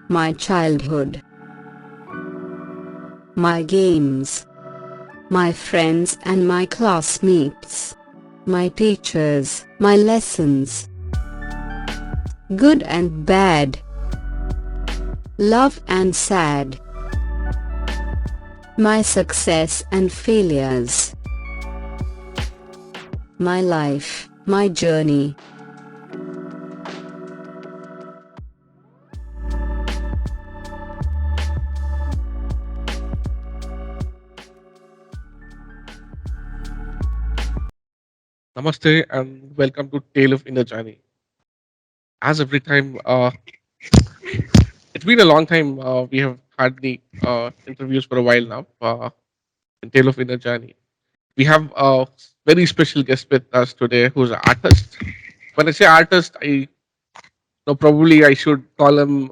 my childhood, my games, my friends and my classmates, my teachers, my lessons, good and bad, love and sad, my success and failures, my life, my journey. Namaste and welcome to Tale of Inner Journey. As every time, it's been a long time. We have had the interviews for a while now. In Tale of Inner Journey, we have a very special guest with us today, who's an artist. When I say artist, I know probably I should call him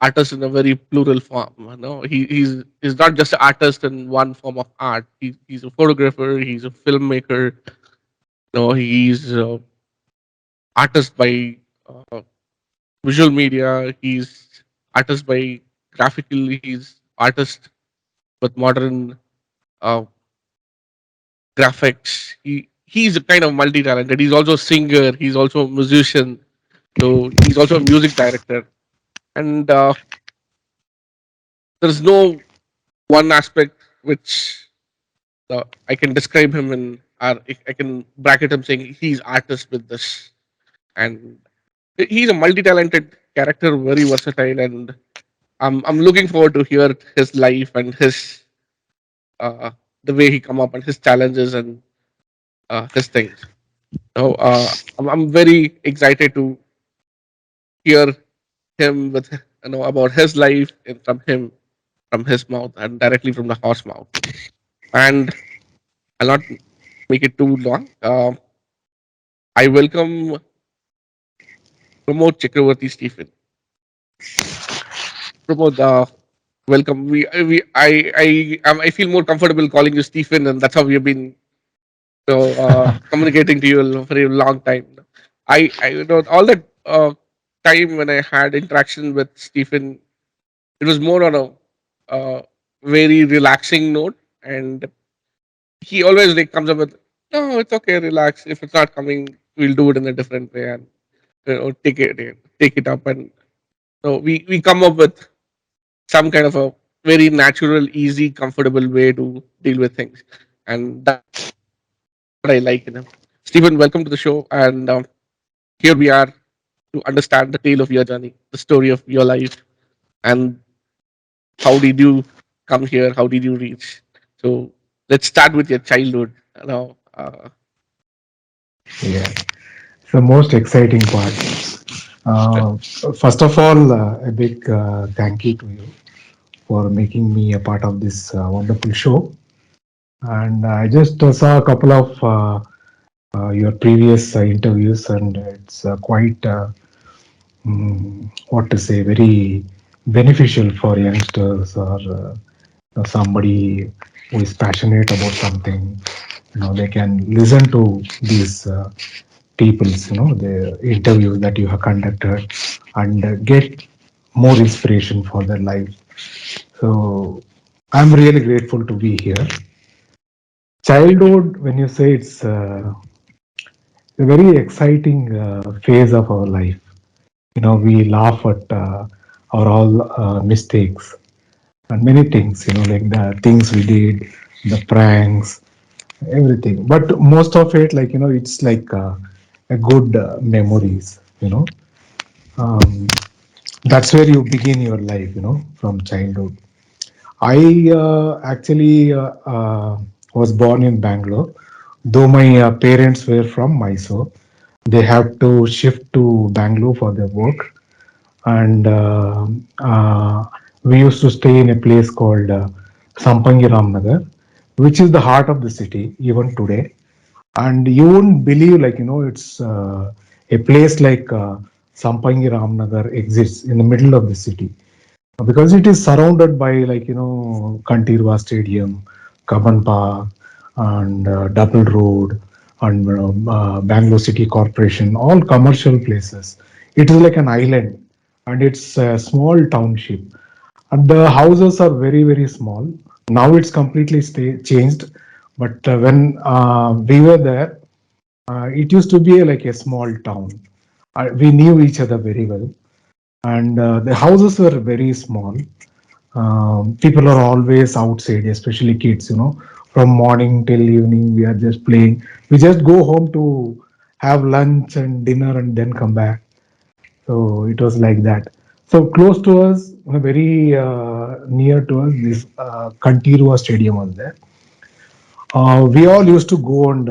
artist in a very plural form. No, he's not just an artist in one form of art. He's a photographer. He's a filmmaker. No, he's artist by uh, visual media. He's artist by graphical. He's artist with modern uh, graphics. He's a kind of multi-talented. He's also a singer. He's also a musician. So he's also a music director. And there's no one aspect which I can describe him in. Or I can bracket him saying he's artist with this. And he's a multi-talented character, very versatile, and I'm looking forward to hear his life and his uh, the way he come up and his challenges and his things. So I'm very excited to hear him with about his life and from his mouth and directly from the horse mouth. And I'll not make it too long. I welcome Pramod Chakravarthy Stephen. Pramod, welcome. I feel more comfortable calling you Stephen, and that's how we have been communicating to you for a long time. I all that time when I had interaction with Stephen, it was more on a very relaxing note, and he always like comes up with, "No, it's okay, relax. If it's not coming, we'll do it in a different way, and take it up." And so we come up with some kind of a very natural, easy, comfortable way to deal with things, and that's what I like in him. Stephen, welcome to the show, and here we are to understand the tale of your journey, the story of your life, and how did you come here? How did you reach? So let's start with your childhood. Yeah, it's the most exciting part. Uh, First of all, a big thank you to you for making me a part of this wonderful show. And I just saw a couple of your previous interviews, and it's quite, what to say, very beneficial for youngsters or somebody who is passionate about something. They can listen to these people's, the interviews that you have conducted, and get more inspiration for their life. So I'm really grateful to be here. Childhood, when you say, it's a very exciting phase of our life. We laugh at our all mistakes and many things, like the things we did, the pranks, everything. But most of it, like, it's like a good memories, um, that's where you begin your life, from childhood. I actually was born in Bangalore, though my parents were from Mysore. They have to shift to Bangalore for their work, and we used to stay in a place called Sampangi Ramnagar, which is the heart of the city even today. And you wouldn't believe, like, it's a place like Sampangi Ramnagar exists in the middle of the city, because it is surrounded by, like, Kantirva Stadium, Kaban Park, and Double Road, and Bangalore City Corporation, all commercial places. It is like an island, and it's a small township. And the houses are very, very small. Now it's completely changed. But when we were there, it used to be like a small town. We knew each other very well, and the houses were very small. People are always outside, especially kids. From morning till evening, we are just playing. We just go home to have lunch and dinner, and then come back. So it was like that. So close to us, very near to us, this Kantirua Stadium was there. We all used to go and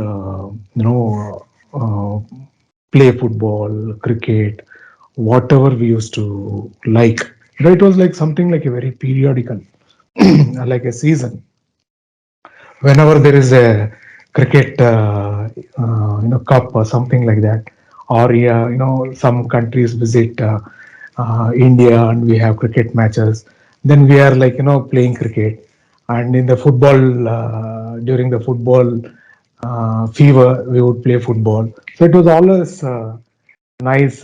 play football, cricket, whatever we used to like. It was like something like a very periodical, like a season. Whenever there is a cricket, cup or something like that, or yeah, some countries visit India and we have cricket matches, then we are like playing cricket, and in the football during the football fever, we would play football. So it was always nice,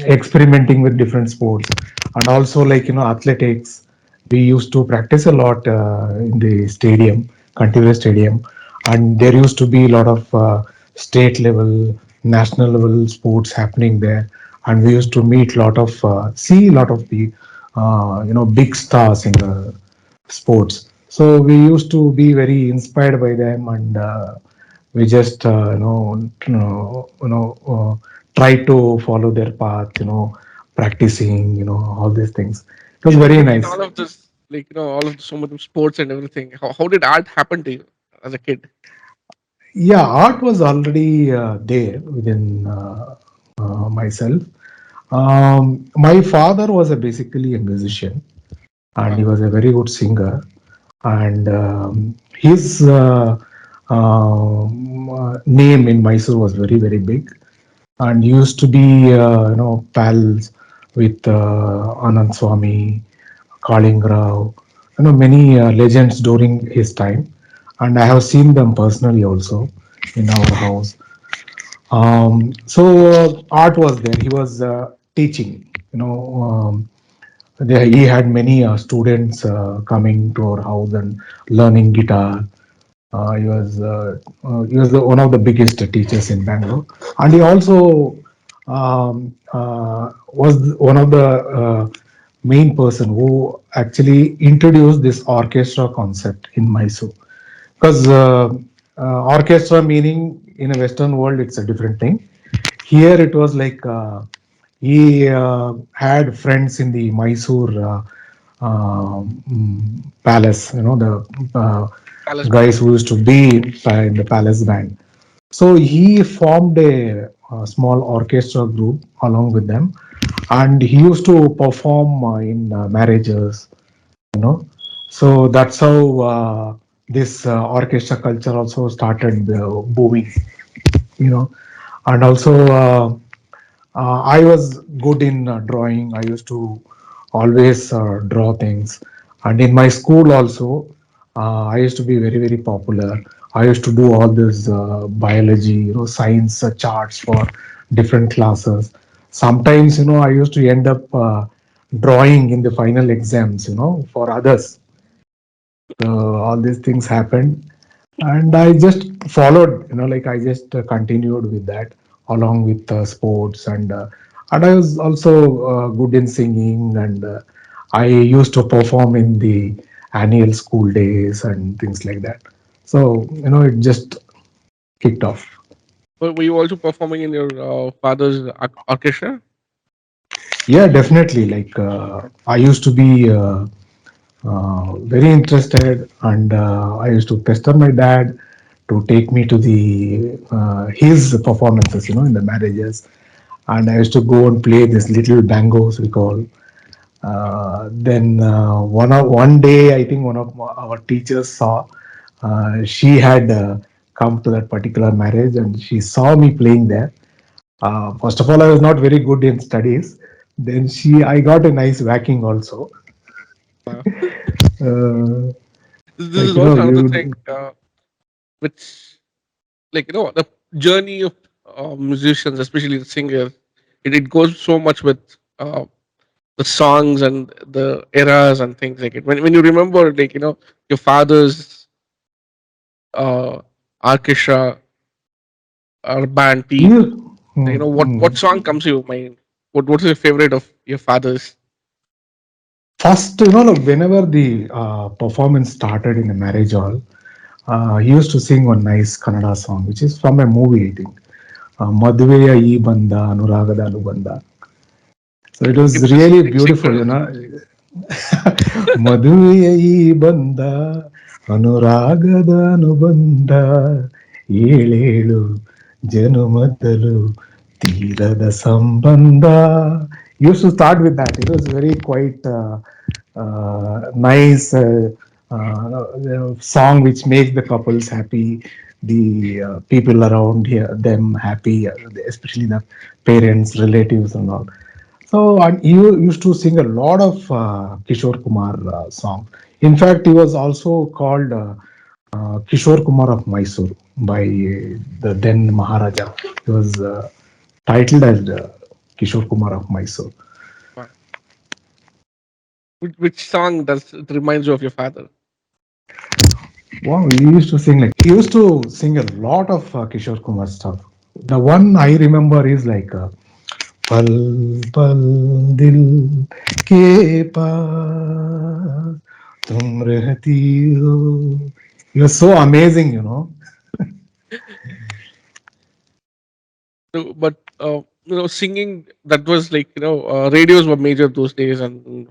experimenting with different sports, and also like athletics. We used to practice a lot in the stadium, Kantivya Stadium, and there used to be a lot of state level, national level sports happening there, and we used to meet a lot of see a lot of the big stars in the sports. So we used to be very inspired by them, and we just try to follow their path. Practicing. All these things. It was In very between nice. all of this, like all of the, so much sports and everything, how did art happen to you as a kid? Yeah, art was already there within myself. My father was basically a musician, and he Wow. was a very good singer. And his name in Mysore was very, very big, and used to be pals with Anand Swami, Kalingrao, many legends during his time, and I have seen them personally also in our house. So art was there. He was teaching. He had many students coming to our house and learning guitar. He was one of the biggest teachers in Bangalore, and he also was one of the main person who actually introduced this orchestra concept in Mysore. Because orchestra meaning in a Western world it's a different thing. Here it was like he had friends in the Mysore palace. The Palace band. guys who used to be in the palace band. So he formed a small orchestra group along with them, and he used to perform in marriages. You know, so that's how this orchestra culture also started booming. You know, and also I was good in drawing. I used to always draw things, and in my school also, I used to be very, very popular. I used to do all this biology, science charts for different classes. Sometimes, I used to end up drawing in the final exams, for others. So all these things happened, and I just followed. Like I just continued with that along with sports, and I was also good in singing, and I used to perform in the annual school days and things like that. So it just kicked off. Were you also performing in your father's orchestra? Yeah, definitely. Like I used to be very interested, and I used to pester my dad to take me to the his performances, in the marriages, and I used to go and play this little bangos we call. Then one day, I think one of our teachers saw. She had come to that particular marriage, and she saw me playing there. First of all, I was not very good in studies. Then I got a nice whacking also. Wow. Uh, This like is also we another thing, would. which, like the journey of musicians, especially the singer. it goes so much with uh, the songs and the eras and things like it. When you remember, like, your father's uh, orchestra or band team, You, what song comes to your mind? What's your favorite of your father's? first, whenever the performance started in the marriage hall, he used to sing one nice Kannada song, which is from a movie, I think. Madhuveya ee banda, Anuragada Anubandha. So it was It's a really sing beautiful, singer. ಮದುವೆಯ ಈ ಬಂದ ಅನುರಾಗದ ಅನುಬಂಧ ಏಳೇಳು ಜನುಮದಲು ತೀರದ ಸಂಬಂಧ. Used to start with that. It was very quite nice song which makes the couples happy, the people around here, them happy, especially the parents, relatives, and all. So, and he used to sing a lot of Kishore Kumar songs. In fact, he was also called Kishore Kumar of Mysore by the then Maharaja. He was titled as Kishore Kumar of Mysore. Wow. Which song does it reminds you of your father? Wow, he used to sing like he used to sing a lot of Kishore Kumar stuff. The one I remember is like पल पल दिल के पास तुम रहती हो. You're so amazing, So, but singing, that was like, radios were major those days, and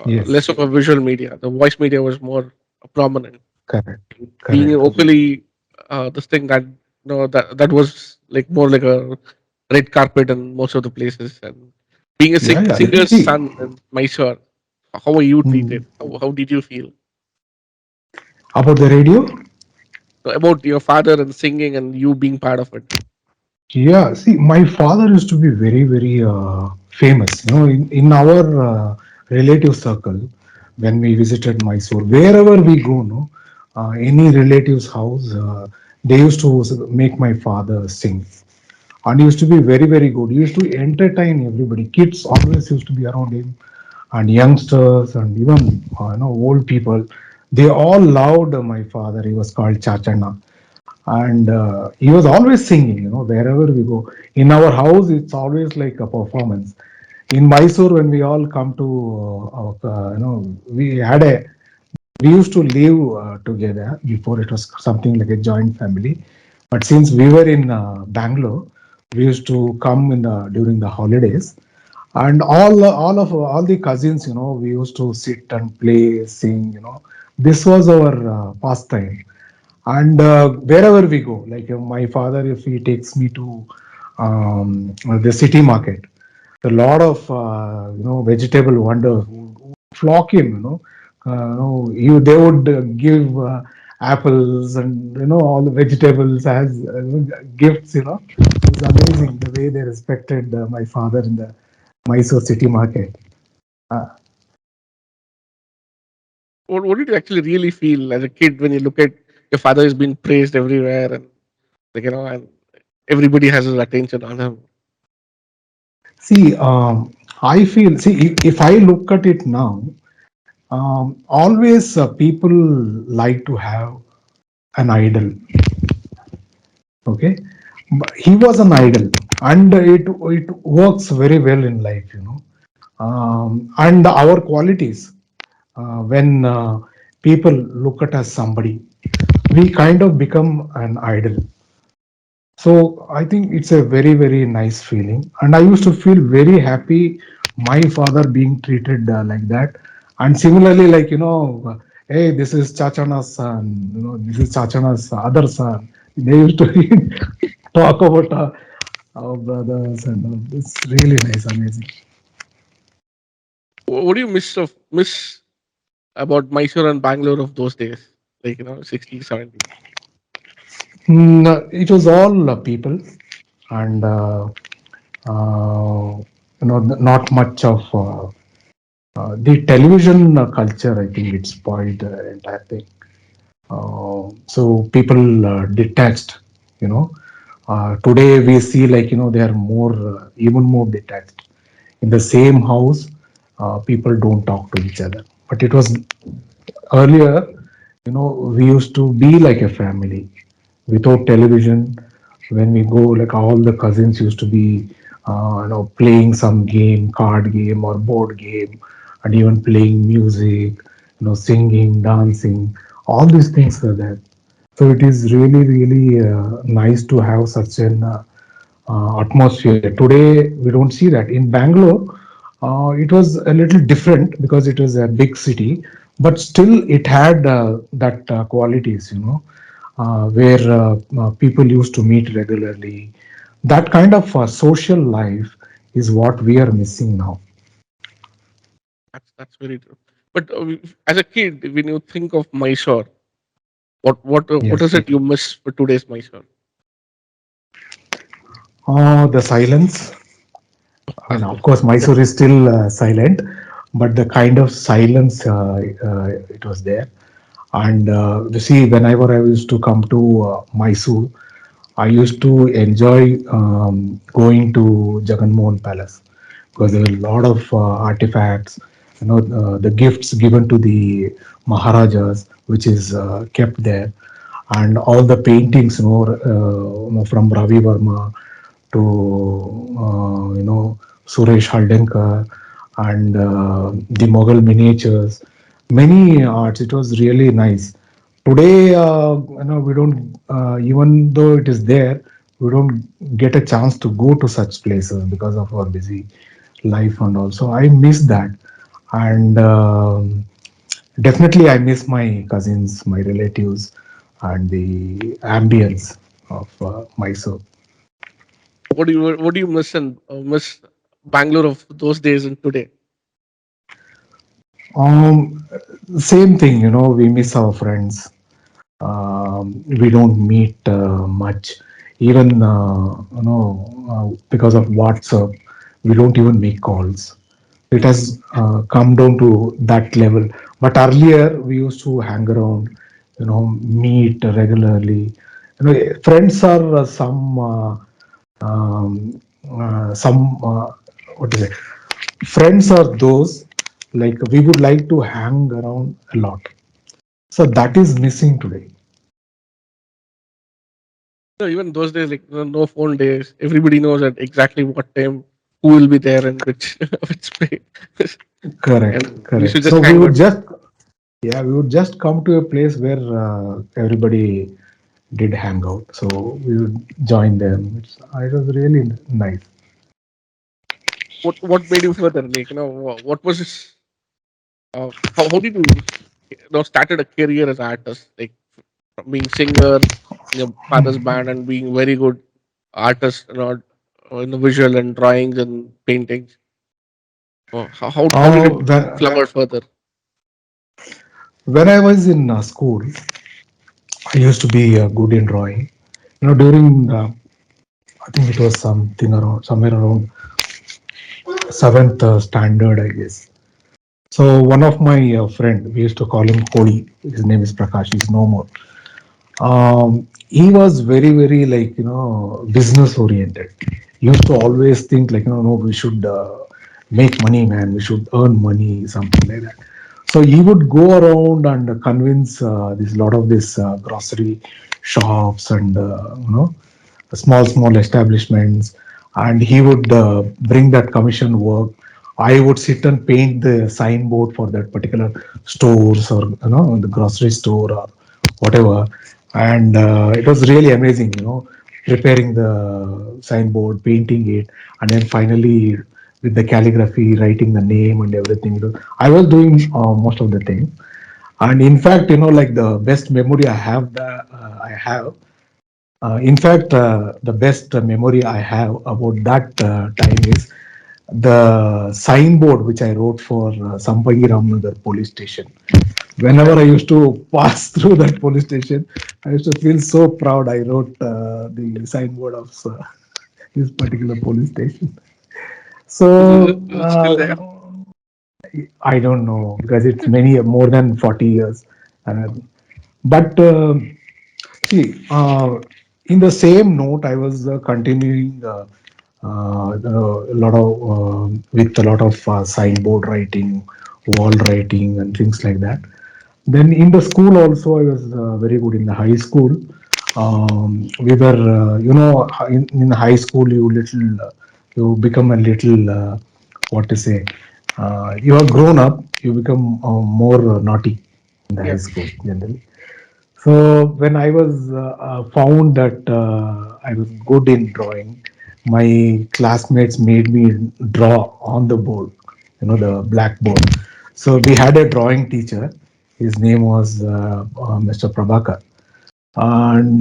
Yes, less of a visual media. The voice media was more prominent. correct, Being correct. vocally, this thing that that was like more like a red carpet in most of the places, and being a Yeah, yeah. singer's See, son in Mysore, how were you treated? mm, How did you feel about the radio. about your father and singing and you being part of it? Yeah, see, my father used to be very, very famous. In our relative circle, when we visited Mysore, wherever we go, no, any relative's house, they used to make my father sing. And he used to be very, very good. He used to entertain everybody. Kids always used to be around him, and youngsters, and even old people. They all loved my father. He was called Chachana, and he was always singing. Wherever we go, in our house, it's always like a performance. In Mysore, when we all come to, we had a we used to live together before. It was something like a joint family, but since we were in Bangalore, we used to come in the during the holidays, and all the cousins, we used to sit and play, sing. This was our pastime. And wherever we go, like my father, if he takes me to the city market, a lot of vegetable wonders would flock in. They would give apples and all the vegetables as gifts. It's amazing the way they respected my father in the Mysore city market. Uh, What did you actually really feel as a kid when you look at your father is being praised everywhere, and like, and everybody has his attention on him? See, I feel, see, if I look at it now, always people like to have an idol. Okay, but he was an idol, and it works very well in life. And our qualities. When people look at us somebody, we kind of become an idol. So I think it's a very, very nice feeling. And I used to feel very happy my father being treated like that. And similarly, like, hey, this is Chachana's son, this is Chachana's other son. They used to talk about our brothers, and it's really nice, amazing. What do you miss about Mysore and Bangalore of those days, like 60s, 70s? It was all people, and not much of the television culture. I think it spoiled the entire thing. So people detached, you know. Today we see like they are more even more detached. In the same house, people don't talk to each other. But it was earlier, we used to be like a family without television. When we go, like all the cousins used to be, playing some game, card game or board game, and even playing music, singing, dancing. All these things were there. So it is really, really nice to have such an atmosphere. Today, we don't see that. In Bangalore, it was a little different because it was a big city, but still it had that qualities, where people used to meet regularly. That kind of social life is what we are missing now. That's very true. But as a kid, when you think of Mysore, what Yes. is it you miss for today's Mysore? The silence. I mean, That's of good. course, Mysore is still silent, but the kind of silence it was there. And you see, whenever I used to come to Mysore, I used to enjoy going to Jagan Mohan Palace because there were a lot of artifacts, the gifts given to the Maharajas, which is kept there, and all the paintings, from Ravi Verma to Suresh Haldenkar and the Mughal miniatures, many arts. It was really nice. Today, we don't, even though it is there, we don't get a chance to go to such places because of our busy life and also. I miss that, and definitely I miss my cousins, my relatives, and the ambience of Mysore. What do you miss Bangalore of those days and today? Um, Same thing, we miss our friends. We don't meet much, even because of WhatsApp. We don't even make calls. It has come down to that level. But earlier we used to hang around, meet regularly. Friends are some what is it? Friends are those like we would like to hang around a lot. So that is missing today. No, even those days, like no phone days, everybody knows at exactly what time who will be there and which which place, Correct, and we should correct. just So we hang would out. just, yeah, we would just come to a place where everybody did hang out. So we would join them. It was really nice. What made you further? Like what was this? How did you started a career as an artist? Like from being singer in your father's band and being very good artist, in the visual and drawings and paintings. How did it Oh, flower further? when I was in school, I used to be good in drawing. During I think it was something around somewhere around seventh standard, I guess. So one of my friend, we used to call him Kodi. His name is Prakash. He's no more. He was very, very like business oriented. He used to always think like no, we should make money, man. We should earn money, something like that. So he would go around and convince this lot of this grocery shops and small establishments, and he would bring that commission work. I would sit and paint the signboard for that particular stores or the grocery store or whatever, and it was really amazing, preparing the signboard, painting it, and then finally with the calligraphy, writing the name and everything. I was doing most of the things, and in fact, like the best memory I have in fact, the best memory I have about that time is the signboard which I wrote for Sampagi Ramnagar police station. Whenever I used to pass through that police station, I used to feel so proud. I wrote the signboard of this particular police station. So Is it still there? I don't know because it's many more than 40 years. Uh, but see. in the same note, I was continuing a lot of with a lot of signboard writing, wall writing, and things like that. Then in the school also, I was very good in the high school. We were, in high school, you become a little, what to say, you are grown up, you become more naughty in the high Yeah. school generally. So when I was found that I was good in drawing, my classmates made me draw on the board, the blackboard. So we had a drawing teacher. His name was Mr. Prabhakar. And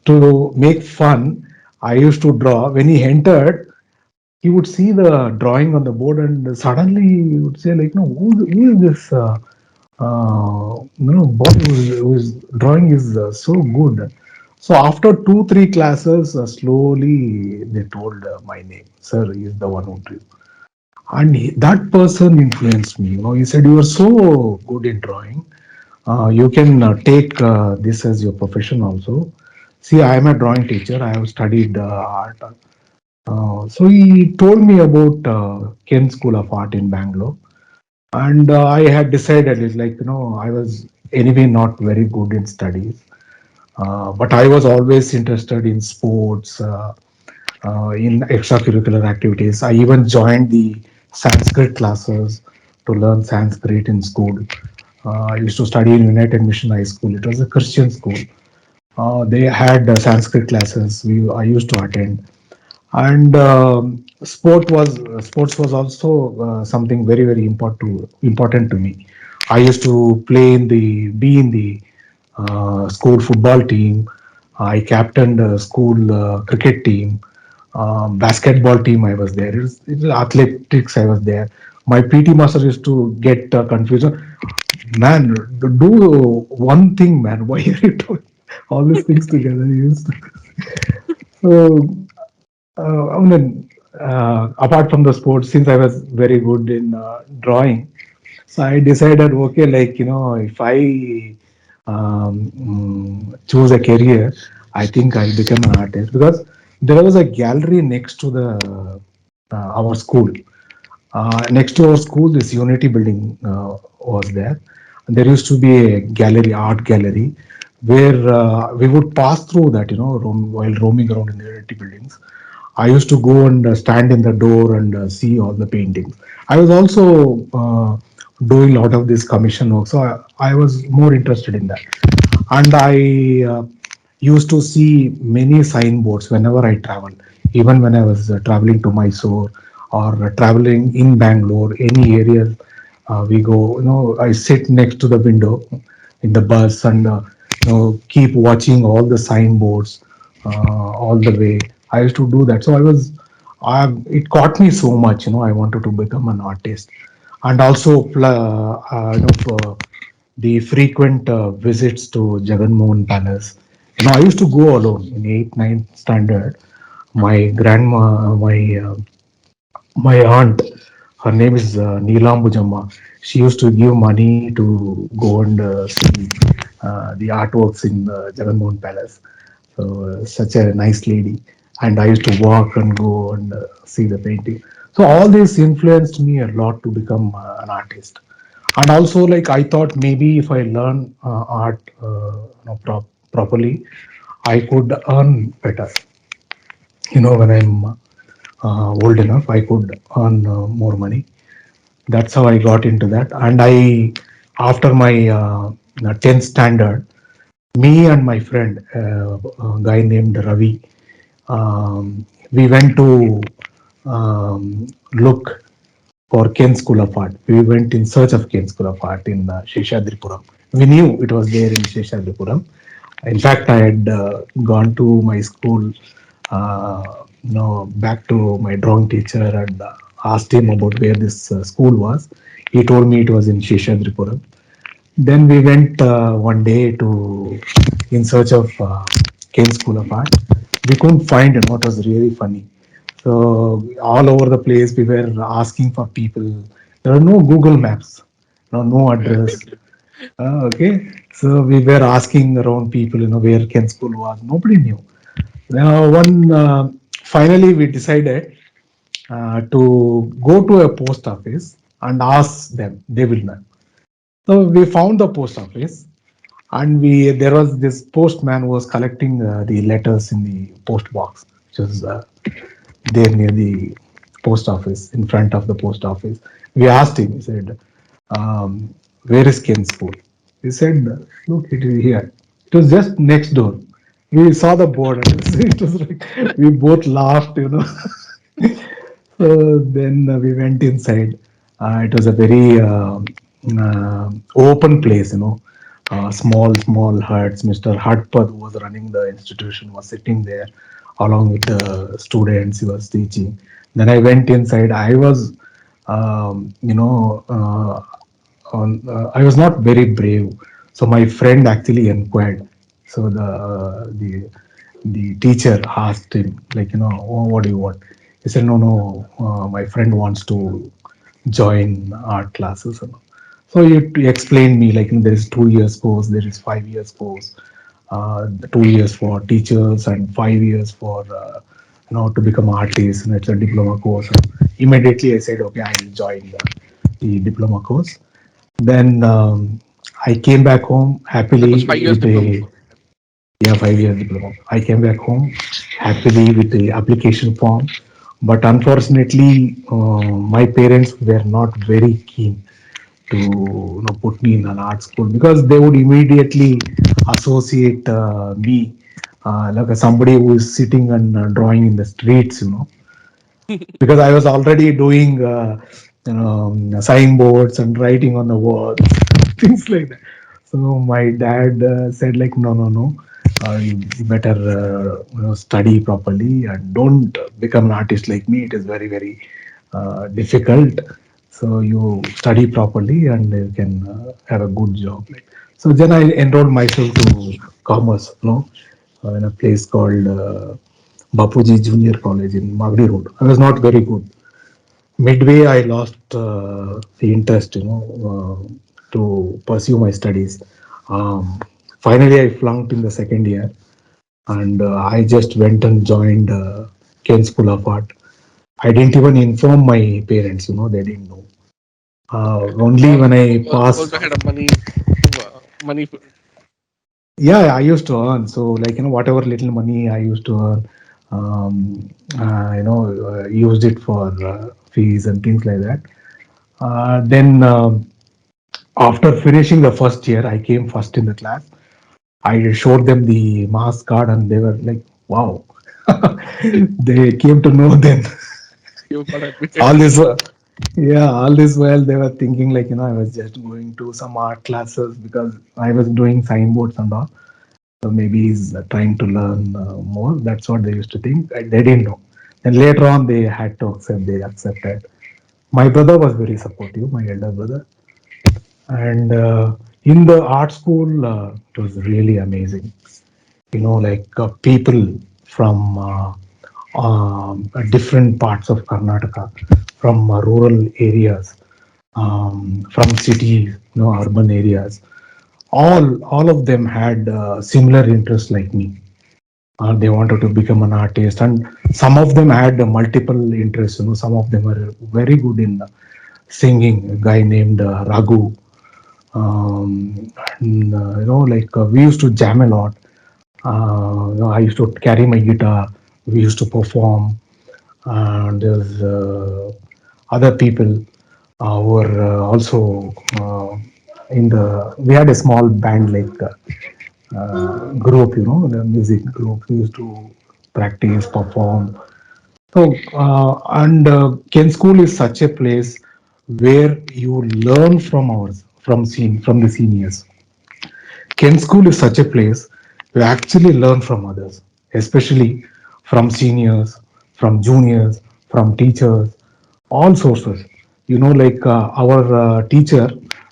to make fun, I used to draw. When he entered, he would see the drawing on the board, and suddenly he would say, like, no, who is this? Boy whose drawing is so good. So after 2 3 classes, slowly they told my name. Sir, he is the one who drew. And that person influenced me. He said, you are so good in drawing. You can take this as your profession also. See, I am a drawing teacher. I have studied art. So he told me about Ken School of Art in Bangalore. And I had decided, it's like, I was anyway not very good in studies. But I was always interested in sports, in extracurricular activities. I even joined the Sanskrit classes to learn Sanskrit in school. I used to study in United Mission High School. It was a Christian school. They had Sanskrit classes. I used to attend, and sports was also something very very important to me. I used to be in the school football team. I captained the school cricket team, basketball team. I was there. It was athletics. I was there. My PT master used to get confused. Man, do one thing, man. Why are you doing all these things together? He used to. So I mean, apart from the sports, since I was very good in drawing, so I decided, okay, like, if I choose a career, I think I'll become an artist, because there was a gallery next to the our school. Next to our school, this Unity building was there. And there used to be a gallery, art gallery, where we would pass through that, while roaming around in the Unity buildings. I used to go and stand in the door and see all the paintings. I was also doing a lot of this commission work, so I was more interested in that. And I used to see many signboards whenever I travel, even when I was traveling to Mysore or traveling in Bangalore, any area we go. I sit next to the window in the bus and keep watching all the signboards all the way. I used to do that. So it caught me so much. I wanted to become an artist, and also for the frequent visits to Jagan Mohan Palace. I used to go alone in 8th, 9th standard. My grandma, my aunt, her name is Neelambujamma. She used to give money to go and see the artworks in Jagan Mohan Palace. So such a nice lady. And I used to walk and go and see the painting. So all this influenced me a lot to become an artist. And also, like, I thought maybe if I learn art properly, I could earn better. When I'm old enough, I could earn more money. That's how I got into that. And after my 10th standard, me and my friend, a guy named Ravi, we went to look for Ken School of Art. We went in search of Ken School of Art in Sheshadripuram. We knew it was there in Sheshadripuram. In fact, I had gone to my school, back to my drawing teacher and asked him about where this school was. He told me it was in Sheshadripuram. Then we went one day to in search of Kane School of Art. We couldn't find it. What was really funny. So all over the place, we were asking for people. There are no Google Maps, no address. Okay, so we were asking around people, where Ken School was. Nobody knew. One finally we decided to go to a post office and ask them. They will know. So we found the post office, and we there was this postman who was collecting the letters in the post box, which was there near the post office, in front of the post office. We asked him. He said, "Where is Ken's school?" He said, "Look, it is here." It was just next door. We saw the board, and it was like we both laughed, you know. So then we went inside. It was a very open place, you know. Small huts. Mr. Hadpad, who was running the institution, was sitting there along with the students he was teaching. Then I went inside. I was, you know, I was not very brave. So my friend actually inquired. So the teacher asked him, like, you know, "Oh, what do you want?" He said, "No, no, my friend wants to join art classes." So he explained me, like, you know, there is 2 years course, there is 5 years course, the 2 years for teachers and 5 years for to become artist, and it's a diploma course. Immediately I said, okay, I will join the diploma course. Then I came back home That was happily 5 years with diploma. a, yeah, 5 year diploma. I came back home happily with the application form, but unfortunately, my parents were not very keen to put me in an art school, because they would immediately associate me like somebody who is sitting and drawing in the streets, because I was already doing signboards and writing on the walls, things like that. So my dad said, like, no, no, no, you better study properly and don't become an artist like me. It is very, very difficult. So you study properly and you can have a good job. Like, so then I enrolled myself to commerce, in a place called Bapuji Junior College in Magdi Road. I was not very good. Midway, I lost the interest, to pursue my studies. Finally, I flunked in the second year, and I just went and joined Ken School of Art. I didn't even inform my parents, they didn't know. Okay. Only when I You passed. also had a money. Yeah, I used to earn. So, like, whatever little money I used to earn, used it for fees and things like that. Then, after finishing the first year, I came first in the class. I showed them the mass card, and they were like, "Wow!" They came to know then. You got All admitted. this, yeah, all this while they were thinking, like, I was just going to some art classes because I was doing signboards and all. So maybe he's trying to learn more. That's what they used to think. They didn't know. And later on, they had to accept. They accepted. My brother was very supportive. My elder brother, and in the art school, it was really amazing. Like people from different parts of Karnataka, from rural areas, from cities, urban areas. All of them had similar interests like me. They wanted to become an artist, and some of them had multiple interests. Some of them were very good in singing. A guy named Raghu, and, like we used to jam a lot. I used to carry my guitar. We used to perform. And there's other people who were also in the. We had a small band, like group, the music group. We used to practice, perform. So, and Ken School is such a place where you learn from from the seniors. Ken School is such a place you actually learn from others, especially from seniors, from juniors, from teachers, all sources. Like our teacher,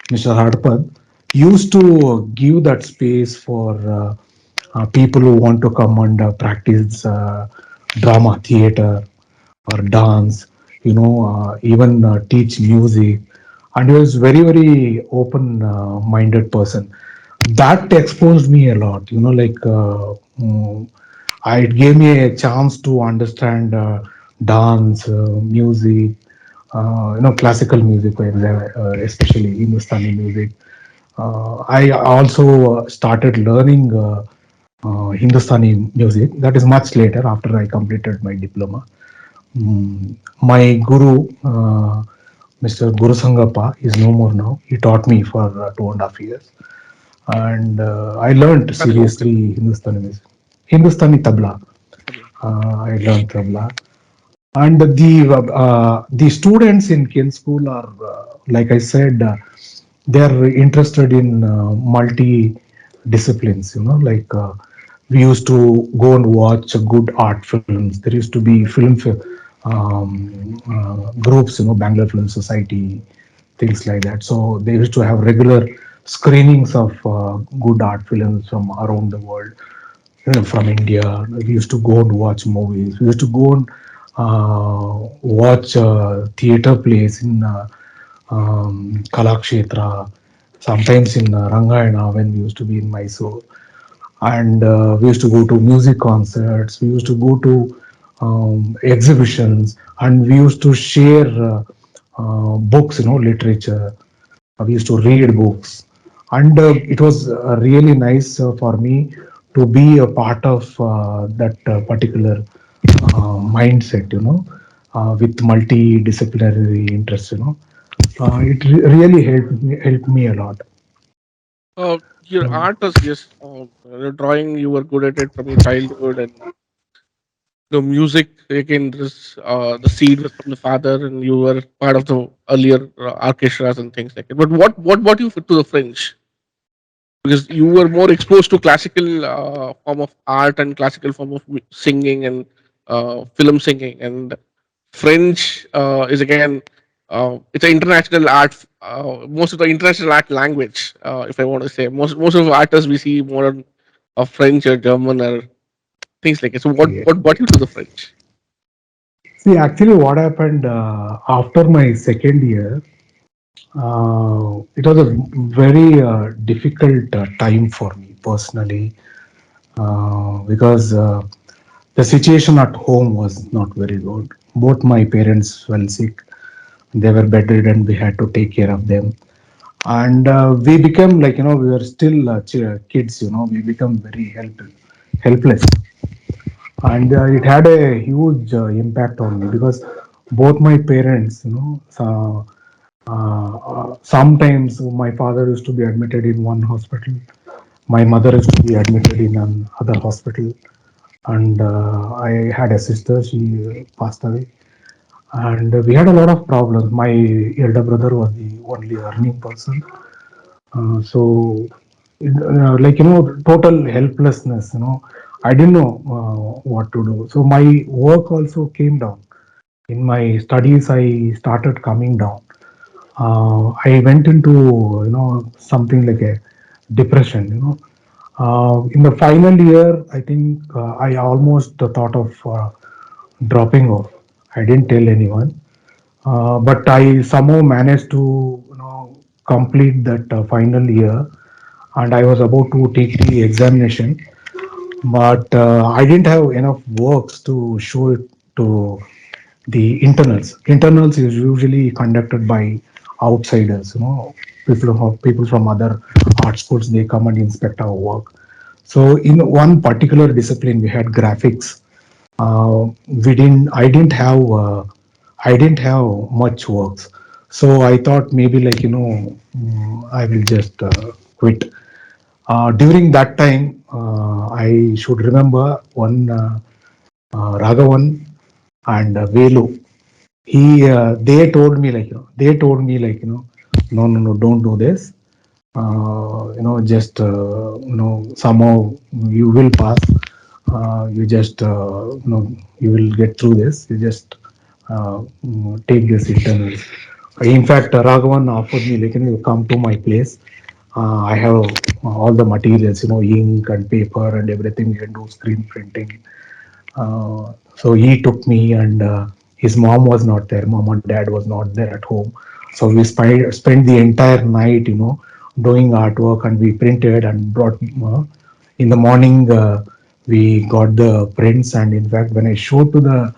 Mr. Hadpad, used to give that space for people who want to come and practice drama, theater, or dance, even teach music. And he was very, very open minded person. That exposed me a lot, like It gave me a chance to understand dance, music, classical music, for example, especially Hindustani music. I also started learning Hindustani music. That is much later after I completed my diploma. My guru, Mr. Guru Sangappa, is no more now. He taught me for 2.5 years, and I learned That's vocal. seriously Hindustani music. Hindustani tabla. Tabla. I learned tabla, and the students in Ken school are, like I said, they are interested in multi disciplines. Like we used to go and watch good art films. There used to be groups, Bangalore Film Society, things like that. So they used to have regular screenings of good art films from around the world, from India. We used to go and watch movies. We used to go and watch theater plays in Kalakshetra, sometimes in Rangayana when we used to be in Mysore. And we used to go to music concerts. We used to go to exhibitions, and we used to share books, literature. We used to read books, and it was really nice for me to be a part of that particular mindset, with multidisciplinary interests. It really helped me a lot. Your art is just drawing. You were good at it from your childhood, and the music again. This the seed was from the father, and you were part of the earlier orchestras and things like that. But what brought you to the French? Because you were more exposed to classical form of art and classical form of singing and film singing, and French is again it's an international art. Most of the international art language, if I want to say, most of the artists we see more of French or German or things like it. So Yeah. what brought you to the French? See, actually, what happened after my second year, it was a very difficult time for me personally, because the situation at home was not very good. Both my parents fell sick; they were bedridden. We had to take care of them, and we became, like, we were still kids. We become very helpless, and it had a huge impact on me because both my parents, sometimes my father used to be admitted in one hospital, my mother used to be admitted in another hospital, and I had a sister. She passed away, and we had a lot of problems. My elder brother was the only earning person, so like, total helplessness. I didn't know what to do. So my work also came down. In my studies, I started coming down. I went into, something like a depression. In the final year, I think I almost thought of dropping off. I didn't tell anyone, but I somehow managed to, complete that final year, and I was about to take the examination, but I didn't have enough works to show it to the internals. Internals is usually conducted by outsiders, people from other art schools. They come and inspect our work. So in one particular discipline, we had graphics. I didn't have much works. So I thought maybe, like, I will just quit. During that time, I should remember one Raghavan and Velu. They told me, like, no, no, no, don't do this. Just, somehow you will pass. You just, you will get through this. You just take this internals. In fact, Raghavan offered me, like, you come to my place. I have all the materials, ink and paper and everything. You can do screen printing. So he took me, and his mom was not there. Mom and dad was not there at home. So we spent the entire night, doing artwork, and we printed and brought. In the morning, We got the prints, and in fact, when I showed to the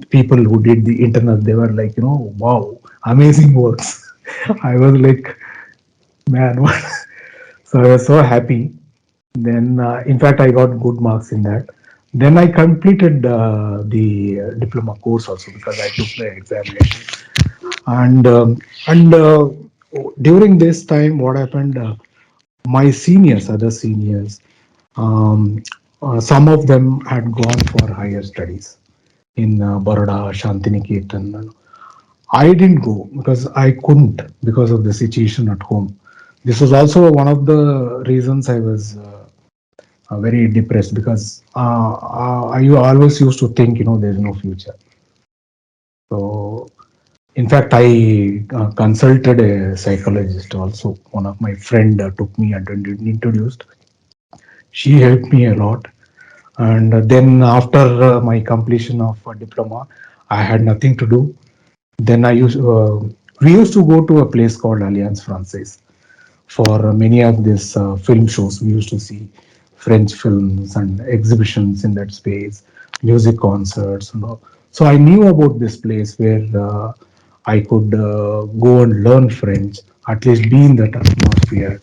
people who did the internet, they were like, wow, amazing works. I was like, man, what? So I was so happy. Then, in fact, I got good marks in that. Then I completed the diploma course also because I took the examination. And during this time, what happened? My seniors, other seniors, um, some of them had gone for higher studies in Baroda, Shantiniketan. I didn't go because I couldn't because of the situation at home. This was also one of the reasons I was very depressed because I always used to think, there's no future. So, in fact, I consulted a psychologist also. One of my friend took me and introduced. She helped me a lot. And then after my completion of diploma, I had nothing to do. Then we used to go to a place called Alliance Française for many of these film shows. We used to see French films and exhibitions in that space, music concerts, So I knew about this place where I could go and learn French, at least be in that atmosphere.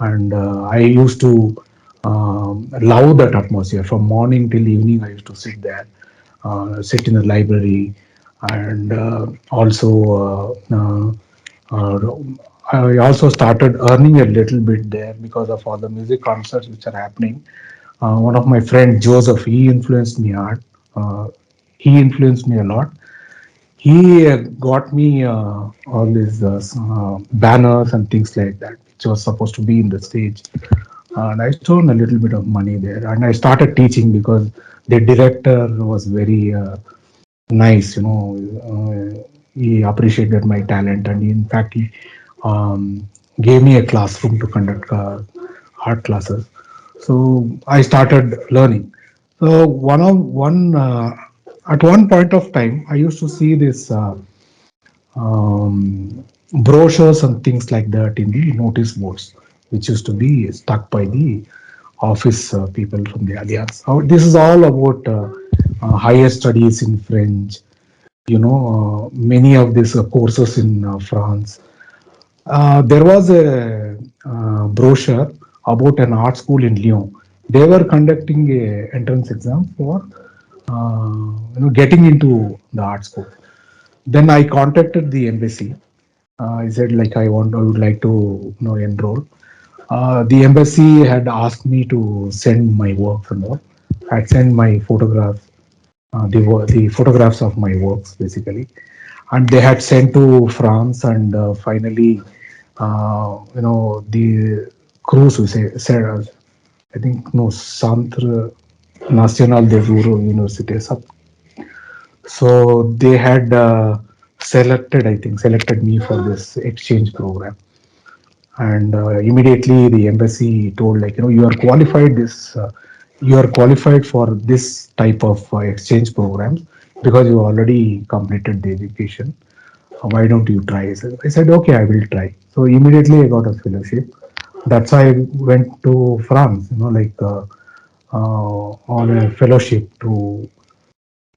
And I used to love that atmosphere. From morning till evening, I used to sit there, sit in the library, and uh, I also started earning a little bit there because of all the music concerts which are happening. One of my friend Joseph, uh, he influenced me a lot. He got me all these banners and things like that, which was supposed to be in the stage. And I stole a little bit of money there, and I started teaching because the director was very nice. He appreciated my talent, and in fact, he gave me a classroom to conduct art classes. So I started learning. So at one point of time, I used to see this brochures and things like that in the notice boards, which used to be stuck by the office people from the Alliance. This is all about higher studies in French, many of these courses in France. There was a brochure about an art school in Lyon. They were conducting a entrance exam for getting into the art school. Then I contacted the embassy. I said like I would like to enroll. The embassy had asked me to send my works and all. I sent my photographs, the photographs of my works basically, and they had sent to France, and finally, the cruise we said, I think no Centre National des Universités. So they had selected me for this exchange program, and immediately the embassy told like you are qualified for this type of exchange programs because you already completed the education. Why don't you try? I said okay, I will try. So immediately I got a fellowship. That's why I went to France, on a fellowship to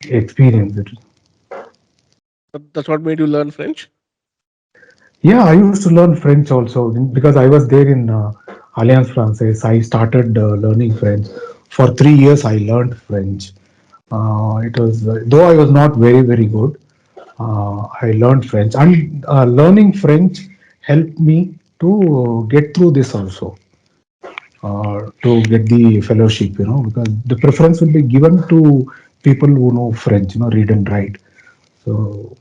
experience it. That's what made you learn French. Yeah, I used to learn French also because I was there in Alliance Française. I started learning French. For 3 years, I learned French. It was though I was not very good. I learned French, and learning French helped me to get through this also. To get the fellowship, because the preference will be given to people who know French, read and write. So,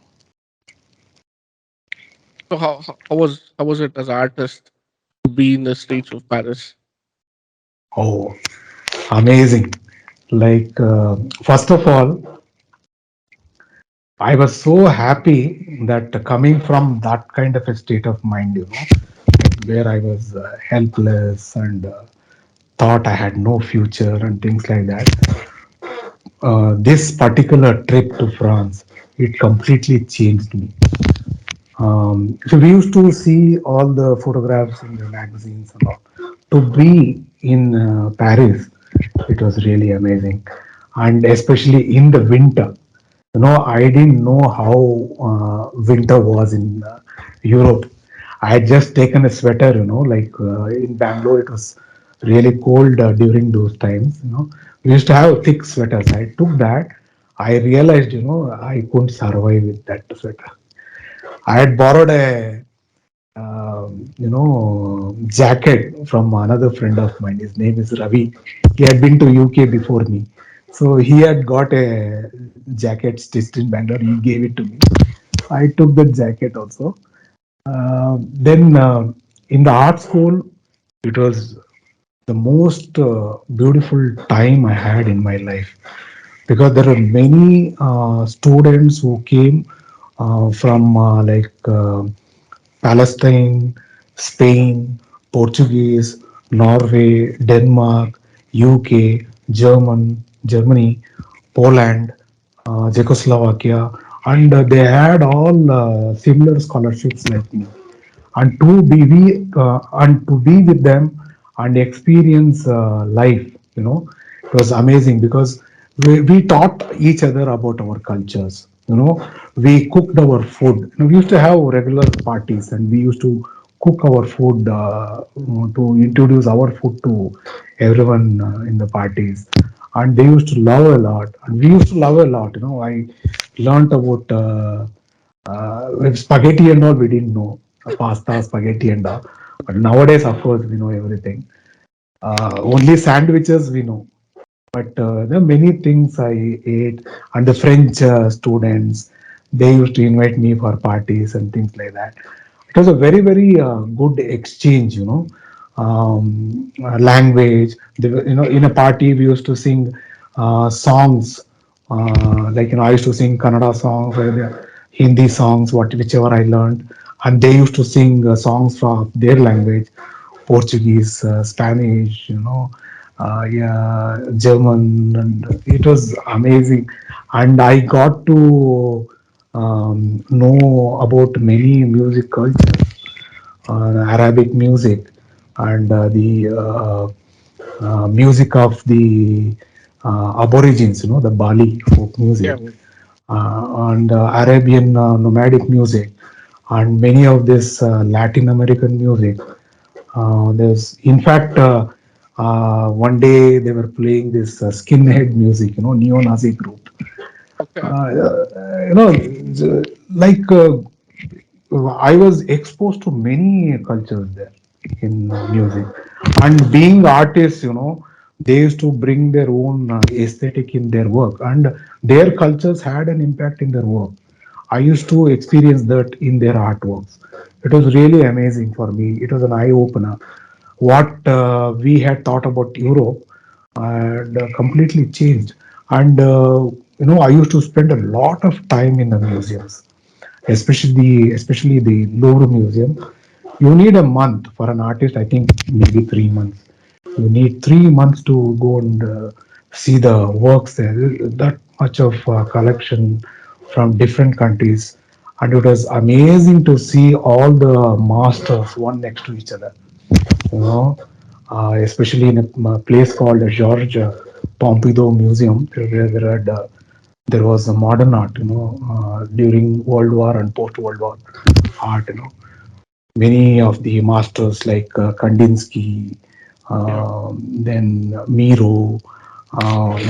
So how was it as an artist to be in the streets of Paris? oh, amazing. Like, first of all, I was so happy that coming from that kind of a state of mind, where I was helpless and thought I had no future and things like that. This particular trip to France, it completely changed me. So we used to see all the photographs in the magazines and all. To be in Paris, It was really amazing, and especially in the winter. I didn't know how winter was in Europe. I had just taken a sweater, like in Bangalore, it was really cold during those times. We used to have thick sweaters. I took that. I realized, I couldn't survive with that sweater. I had borrowed a jacket from another friend of mine. His name is Ravi. He had been to UK before me, so he had got a jacket stitched in Bangalore. He gave it to me. I took that jacket also. Then in the art school, it was the most beautiful time I had in my life, because there were many students who came from Palestine, Spain, Portuguese, Norway, Denmark, UK, Germany, Poland, Czechoslovakia, and they had all similar scholarships like me. And to be with them and experience life, it was amazing, because we taught each other about our cultures. We cooked our food. We used to have regular parties, and we used to cook our food to introduce our food to everyone in the parties, and they used to love a lot, and we used to love a lot. I learned about with spaghetti and all. We didn't know pasta, spaghetti, and all. But nowadays, of course, we know everything. Only sandwiches we know. But there are many things I ate, and the French students, they used to invite me for parties and things like that. It was a very, very good exchange, language. In a party, we used to sing songs, like, I used to sing Kannada songs, Hindi songs, whichever I learned, and they used to sing songs from their language, Portuguese, Spanish, yeah, German, and it was amazing. And I got to know about many music cultures, Arabic music, and the music of the Aborigines, the Bali folk music, Yeah. and Arabian nomadic music, and many of this Latin American music. In fact, one day they were playing this skinhead music, neo-Nazi group. Okay. Like I was exposed to many cultures there in music, and being artists, they used to bring their own aesthetic in their work, and their cultures had an impact in their work. I used to experience that in their artworks. It was really amazing for me. It was an eye opener. What we had thought about Europe and completely changed. And I used to spend a lot of time in the museums, especially the Louvre Museum. You need a month for an artist. I think maybe 3 months. You need 3 months to go and see the works there. That much of collection from different countries, and it was amazing to see all the masters one next to each other. You know, Especially in a place called the George Pompidou Museum, there was a modern art, during World War and post-World War art. Many of the masters like Kandinsky, Yeah. then Miro,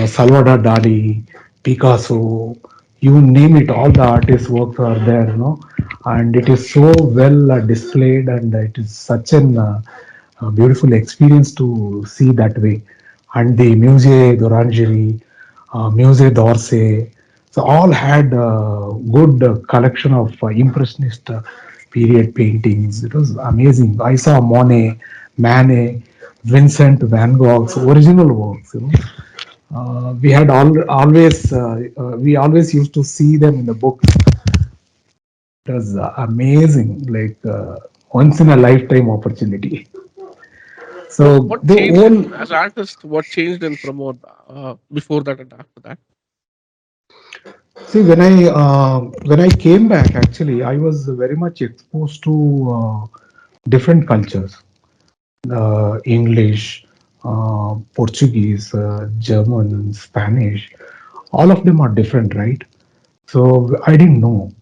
Salvador Dali, Picasso, you name it, all the artists' works are there, and it is so well displayed, and it is such an beautiful experience to see that way. And the Musée d'Orangerie, Musée d'Orsay, so all had good collection of impressionist period paintings. It was amazing. I saw Monet, Manet, Vincent van Gogh's original works. We always used to see them in the books. It was amazing, like once in a lifetime opportunity. So What the changed whole in as artist? What changed in Pramod before that and after that? See, when I came back, actually, I was very much exposed to different cultures, English, Portuguese, German, Spanish, all of them are different, right? So I didn't know.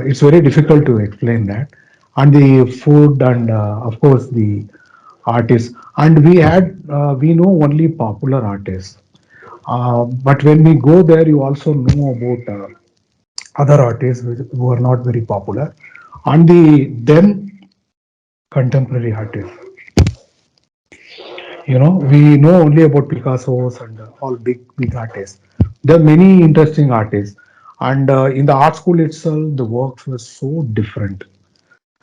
It's very difficult to explain that. And the food and of course the artists. And we know only popular artists. But when we go there, you also know about other artists who are not very popular, and the then contemporary artists. We know only about Picasso's and all big artists. There are many interesting artists, and in the art school itself, the works were so different.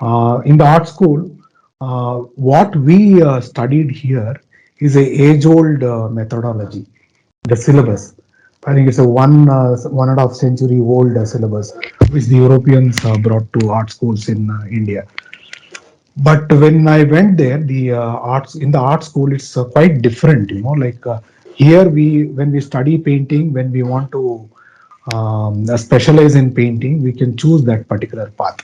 In the art school, what we studied here is a age-old methodology. The syllabus, I think it's a 1.5 century old syllabus, which the Europeans brought to art schools in India. But when I went there, the arts in the art school, it's quite different. Like here when we study painting, when we want to specialize in painting, we can choose that particular path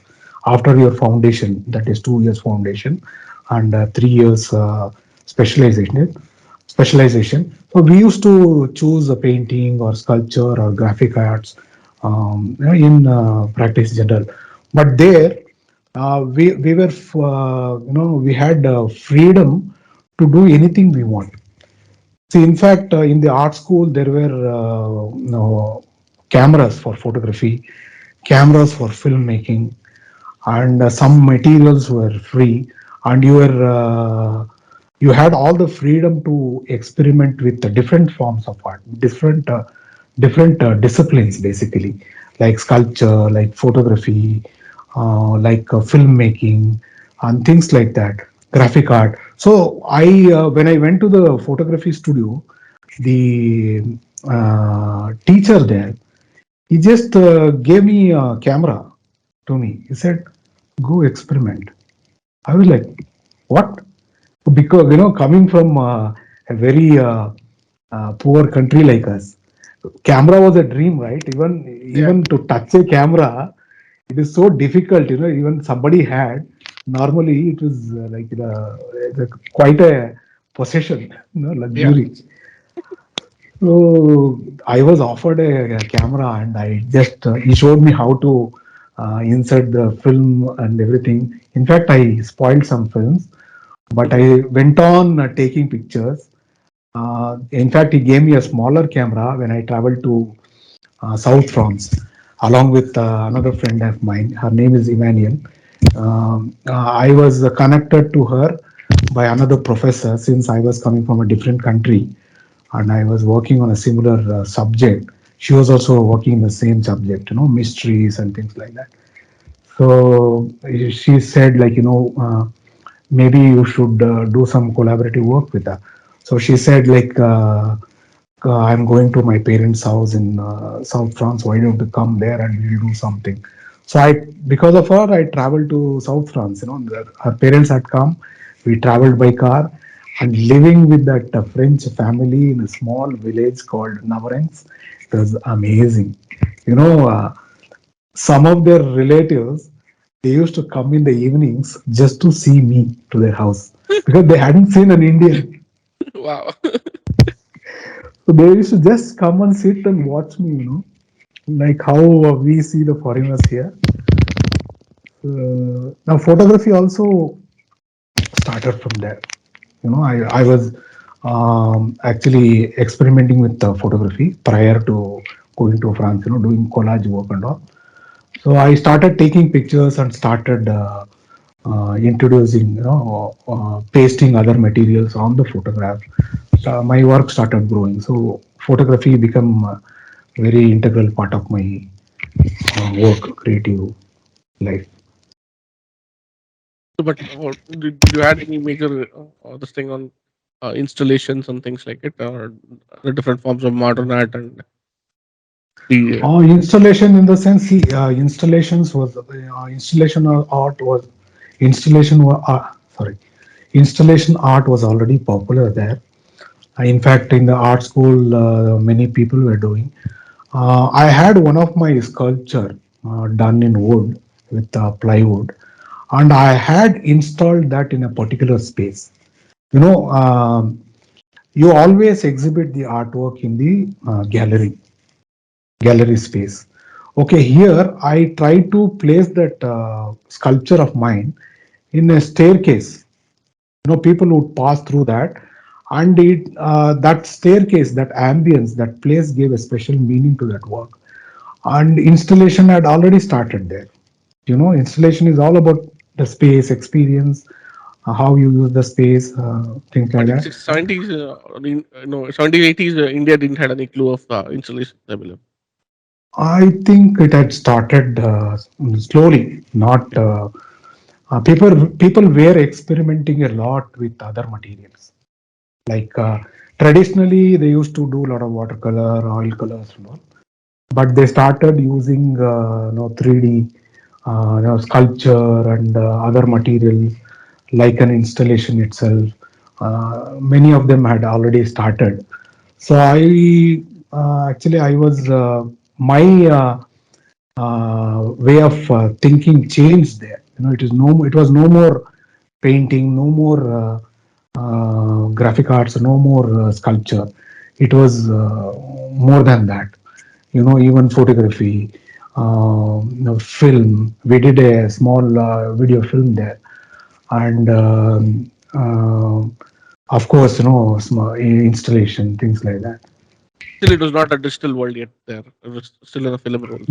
after your foundation. That is 2 years foundation and 3 years specialization. Specialization. So we used to choose a painting or sculpture or graphic arts in practice general. But there we were we had freedom to do anything we want. See, in fact, in the art school there were cameras for photography, cameras for filmmaking, and some materials were free, and you had all the freedom to experiment with the different forms of art, different disciplines, basically, like sculpture, like photography, like filmmaking, and things like that, graphic art. So when I went to the photography studio, the teacher there, he just gave me a camera to me. He said, "Go experiment." I was like, "What?" Because coming from a very poor country like us, camera was a dream, right? even Yeah. even to touch a camera, it is so difficult. Even somebody had, normally it was quite a possession, Yeah. luxury. So I was offered a camera, and I just he showed me how to insert the film and everything. In fact, I spoiled some films, but I went on taking pictures. In fact, he gave me a smaller camera when I traveled to South France, along with another friend of mine. Her name is Emmanuel. I was connected to her by another professor, since I was coming from a different country and I was working on a similar subject. She was also working in the same subject, mysteries and things like that. So she said, like, maybe you should do some collaborative work with her. So she said, like, I'm going to my parents' house in South France. Why don't you come there and we'll do something? So because of her, I traveled to South France. Her parents had come. We traveled by car, and living with that French family in a small village called Navarrenx, it was amazing. Some of their relatives, they used to come in the evenings just to see me to their house because they hadn't seen an Indian. Wow. So they used to just come and sit and watch me, like how we see the foreigners here. Now, photography also started from there. I was actually experimenting with photography prior to going to France, doing collage work and all. So I started taking pictures and started introducing, pasting other materials on the photograph. My work started growing. So photography became a very integral part of my work, creative life. So, but did you had any major this thing on installations and things like it, or the different forms of modern art and the Installation in the sense, see, installation sorry, installation art was already popular there. In fact, in the art school, many people were doing. I had one of my sculpture done in wood with plywood, and I had installed that in a particular space. You know, you always exhibit the artwork in the gallery space. Okay, here I try to place that sculpture of mine in a staircase. People would pass through that, and that staircase, that ambience, that place gave a special meaning to that work. And installation had already started there. Installation is all about the space experience, how you use the space, things like But in that. 70s, no, 70s, 80s, India didn't have any clue of installation level. I think it had started slowly, not people were experimenting a lot with other materials. Like traditionally, they used to do a lot of watercolor, oil colors, but they started using 3D sculpture and other materials like an installation itself. Many of them had already started. So I was my way of thinking changed there. It was no more painting, no more graphic arts, no more sculpture. It was more than that. Even photography, film. We did a small video film there, and of course, small installation, things like that. Still, it was not a digital world yet there. It was still in the film roles.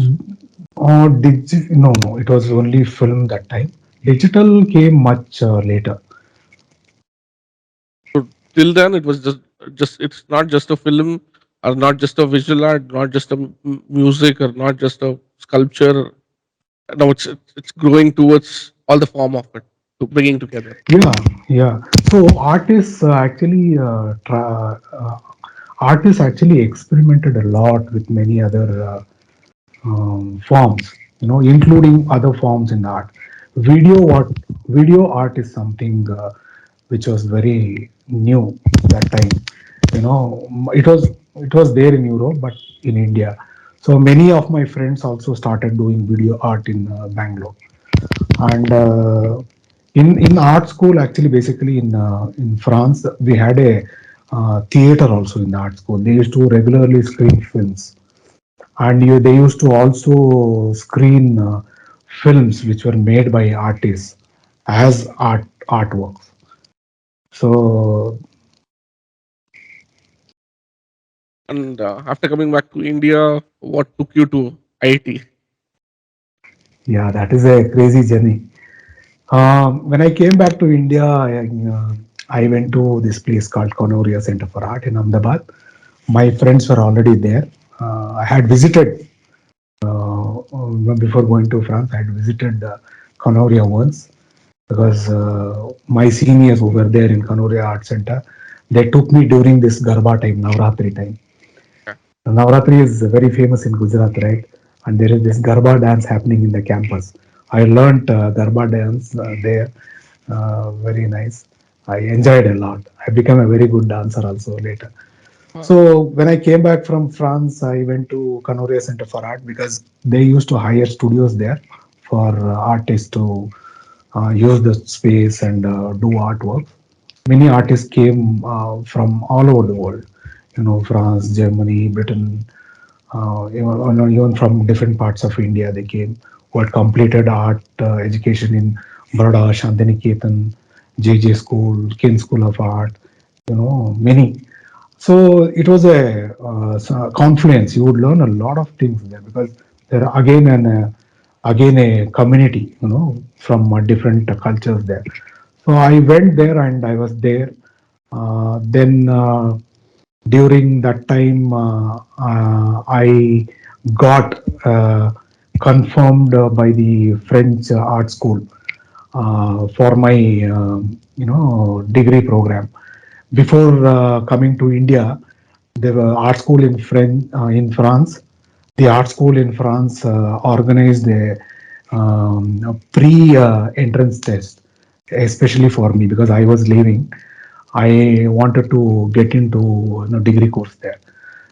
No, it was only film that time. Digital came much later. So till then, it was just it's not just a film, or not just a visual art, not just a music, or not just a sculpture. Now it's growing towards all the form of it, to bringing together. Yeah, yeah. So artists actually experimented a lot with many other forms, including other forms in art. Video art, video art is something which was very new that time. It was there in Europe, but in India. So many of my friends also started doing video art in Bangalore, and in art school, actually, basically in France, we had a theater also in the art school. They used to regularly screen films, and they used to also screen films which were made by artists as artworks. So And after coming back to India, what took you to IT? yeah, that is a crazy journey. When I came back to India, I went to this place called Konoria Center for Art in Ahmedabad. My friends were already there. I had visited before going to France. I had visited Konoria once, because my seniors who were there in Kanoria Art Center, they took me during this Garba time, Navratri time. Yeah. Navratri is very famous in Gujarat, right? And there is this Garba dance happening in the campus. I learnt Garba dance there. Very nice. I enjoyed a lot. I became a very good dancer also later. Uh, So when I came back from France, I went to Kanoria Center for Art because they used to hire studios there for artists to use the space and do artwork. Many artists came from all over the world, France, Germany, Britain, even from different parts of India. They came who had completed art education in Baroda, Shantiniketan, JJ School, Kin School of Art, many. So it was a confluence. You would learn a lot of things there because there are again a community, from different cultures there. So I went there and I was there. Then during that time, I got confirmed by the French art school for my degree program. Before coming to India, there were art school in France. The art school in France organized a pre-entrance test, especially for me because I was leaving. I wanted to get into degree course there.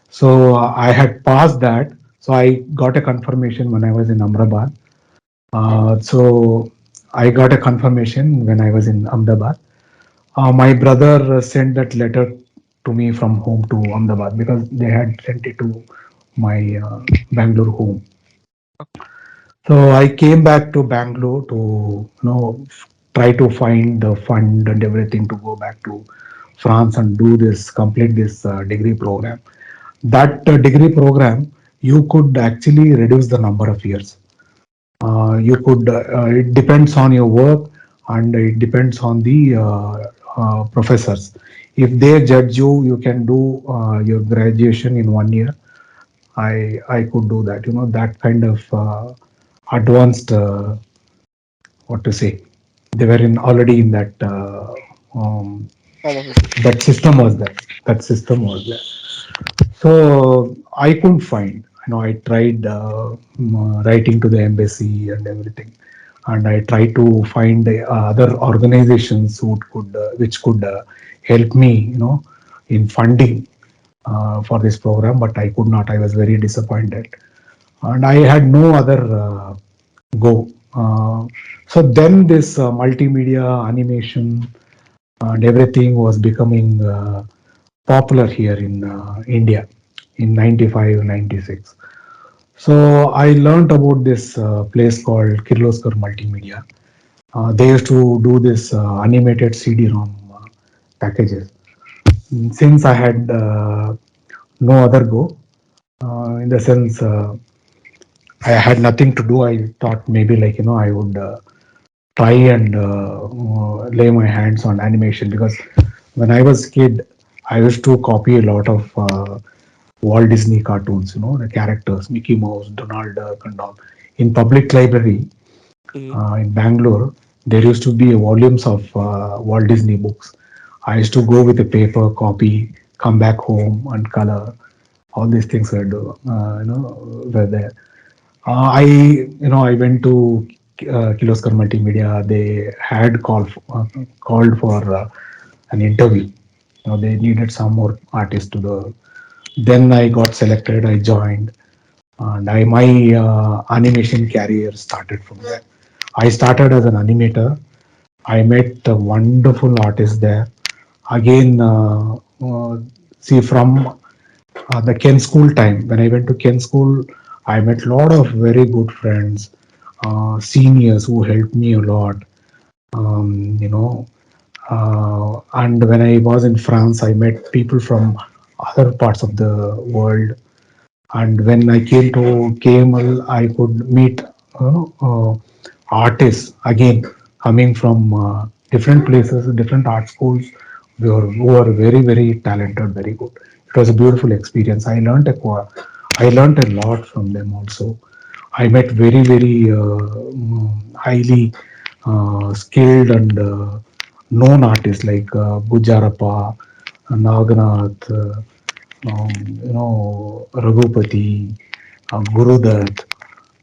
So I had passed that. So I got a confirmation when I was in Ahmedabad. So I got a confirmation when I was in Ahmedabad. My brother sent that letter to me from home to Ahmedabad because they had sent it to my Bangalore home. So I came back to Bangalore to try to find the fund and everything to go back to France and do this complete this degree program. That degree program you could actually reduce the number of years. You could it depends on your work and it depends on the professors. If they judge you, you can do your graduation in 1 year. I could do that. That kind of advanced what to say. They were in already in that Form of education. that system was there. That system was there. So I couldn't find. I tried writing to the embassy and everything, and I tried to find other organizations which could help me, in funding for this program, but I could not. I was very disappointed, and I had no other go. So then this multimedia animation and everything was becoming popular here in India in 95, 96. So I learned about this place called Kirloskar Multimedia. They used to do this animated CD-ROM packages. Since I had no other go, in the sense I had nothing to do, I thought maybe I would try and lay my hands on animation because when I was kid, I used to copy a lot of Walt Disney cartoons, the characters, Mickey Mouse, Donald Duck, and all. In public library Mhm. in Bangalore, there used to be volumes of Walt Disney books. I used to go with a paper copy, come back home and color. All these things were there. I went to Kiloskar Multimedia. They had called for an interview. They needed some more artists to the. Then I got selected. I joined, and my animation career started from there. I started as an animator. I met a wonderful artist there. Again, see from the Ken School time. When I went to Ken School, I met a lot of very good friends, seniors who helped me a lot. And when I was in France, I met people from other parts of the world. And when I came to KML, I could meet artists again coming from different places, different art schools, who are very, very talented, very good. It was a beautiful experience. I learned a lot from them also. I met very, very highly skilled and known artists like Gujarappa, Naganath, Raghupati, Gurudat,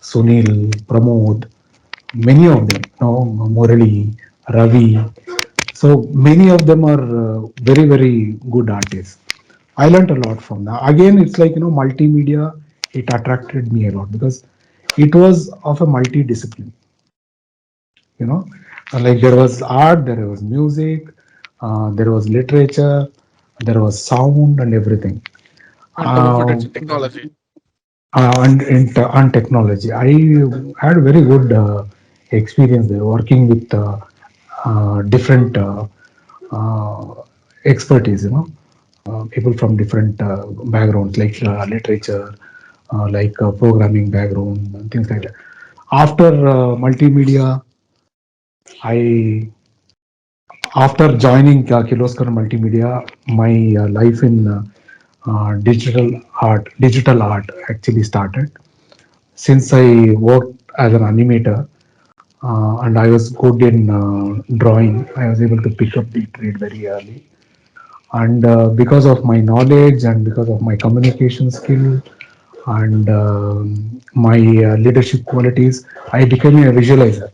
Sunil, Pramod, many of them, Murali, Ravi. So many of them are very, very good artists. I learned a lot from that. Again, it's like, multimedia, it attracted me a lot because it was of a multidiscipline, you know, like there was art, there was music, there was literature, there was sound and everything. On top of it, Uh, it's a technology. on technology. I had a very good experience there working with different uh, expertise, people from different backgrounds like literature, like programming background, and things like that. After multimedia, I after joining Kiloskar Multimedia, my life in digital art actually started. Since I worked as an animator and I was good in drawing, I was able to pick up the trade very early. And because of my knowledge and because of my communication skill and my leadership qualities, I became a visualizer.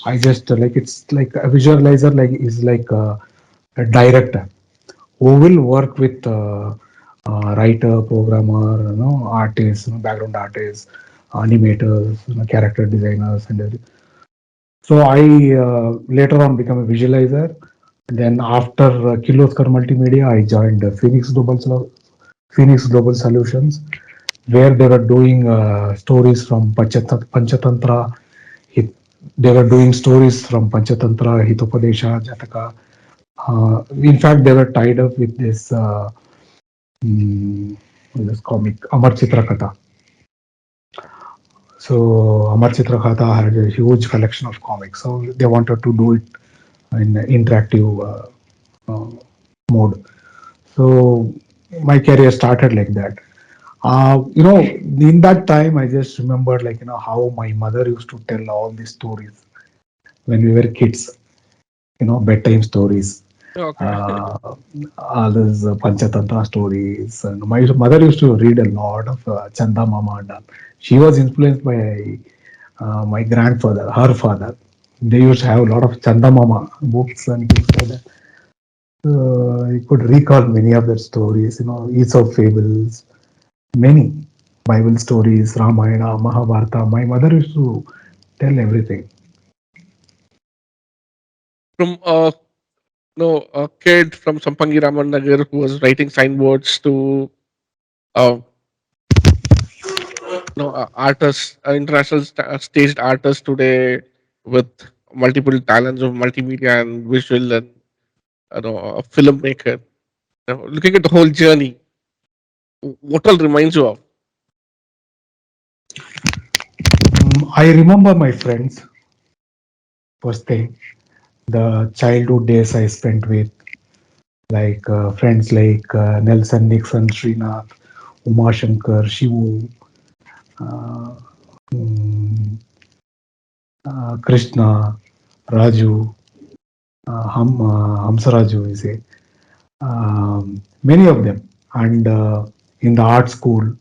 I just like it's like a visualizer, like is like a director who will work with writer, programmer, artists, background artists, animators, character designers, and everything. So I later on become a visualizer. Then after Kirloskar Multimedia, I joined Phoenix Global Solutions, where they were doing stories from Panchatantra. Hit, they were doing stories from Panchatantra, Hitopadesha, Jataka. In fact, they were tied up with mm, this comic, Amar Chitrakatha. So Amar Chitrakatha had a huge collection of comics. So they wanted to do it in interactive uh, mode. So my career started like that. In that time, I just remembered, how my mother used to tell all these stories when we were kids. Bedtime stories, Okay. uh, all these Panchatantra stories. And my mother used to read a lot of Chanda Mama and all. She was influenced by my grandfather, her father. They used to have a lot of Chanda Mama books and things like that. I could recall many of their stories, Aesop fables, many Bible stories, Ramayana, Mahabharata. My mother used to tell everything. From a kid from Sampangi Raman Nagar who was writing signboards to uh, artists, international staged artists today with multiple talents of multimedia and visual and a filmmaker. Looking at the whole journey, what all reminds you of? I remember my friends, first thing, the childhood days I spent with, friends like Nelson, Nixon, Srinath, Uma Shankar, Shivu, uh, mm, Krishna, Raju, Hamsaraju, we say, many of them. And in the art school,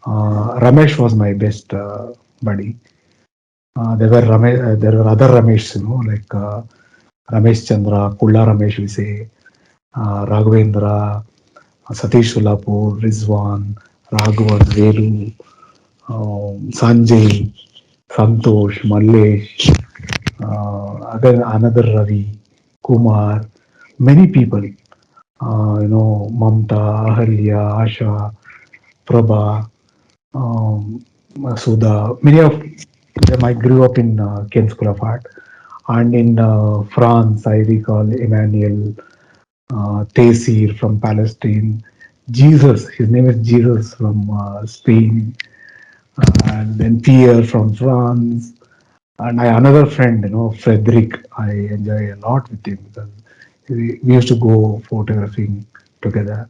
Ramesh was my best buddy. There were other Ramesh, Ramesh Chandra, Kulla Ramesh, we say, Raghavendra, Satish Sulapur, Rizwan, Raghavan, Velu, Sanjay, Santosh, Mallesh, again another Ravi, Kumar, many people, Mamta, Ahalya, Asha, Prabha, Sudha, many of them. I grew up in Kent School of Art. And in France, I recall Emmanuel, Taysir from Palestine, Jesus, his name is Jesus from Spain, and then Pierre from France, and another friend, Frederick. I enjoy a lot with him because we used to go photographing together,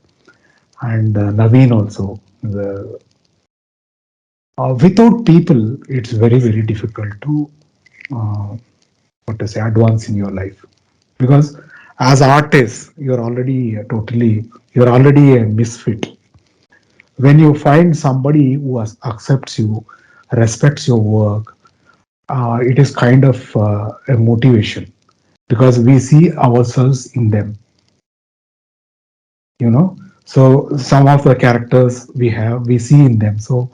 and Naveen also. Without people, it's very difficult to uh, what to say advance in your life, because as artists you're already a misfit. When you find somebody who accepts you, respects your work, it is kind of a motivation, because we see ourselves in them, you know so some of the characters we see in them. So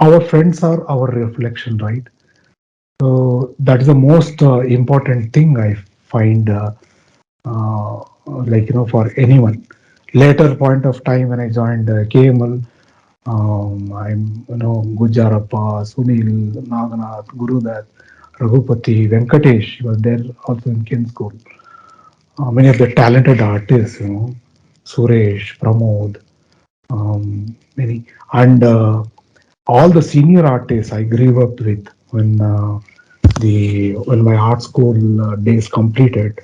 our friends are our reflection, right? So that is the most important thing I find, uh, for anyone. Later point of time when I joined KML, I'm Gujarappa, Sunil, Naganath, Gurudat, Raghupati, Venkatesh. He was there also in Ken School. Many of the talented artists, Suresh, Pramod, many, and all the senior artists I grew up with when my art school days completed.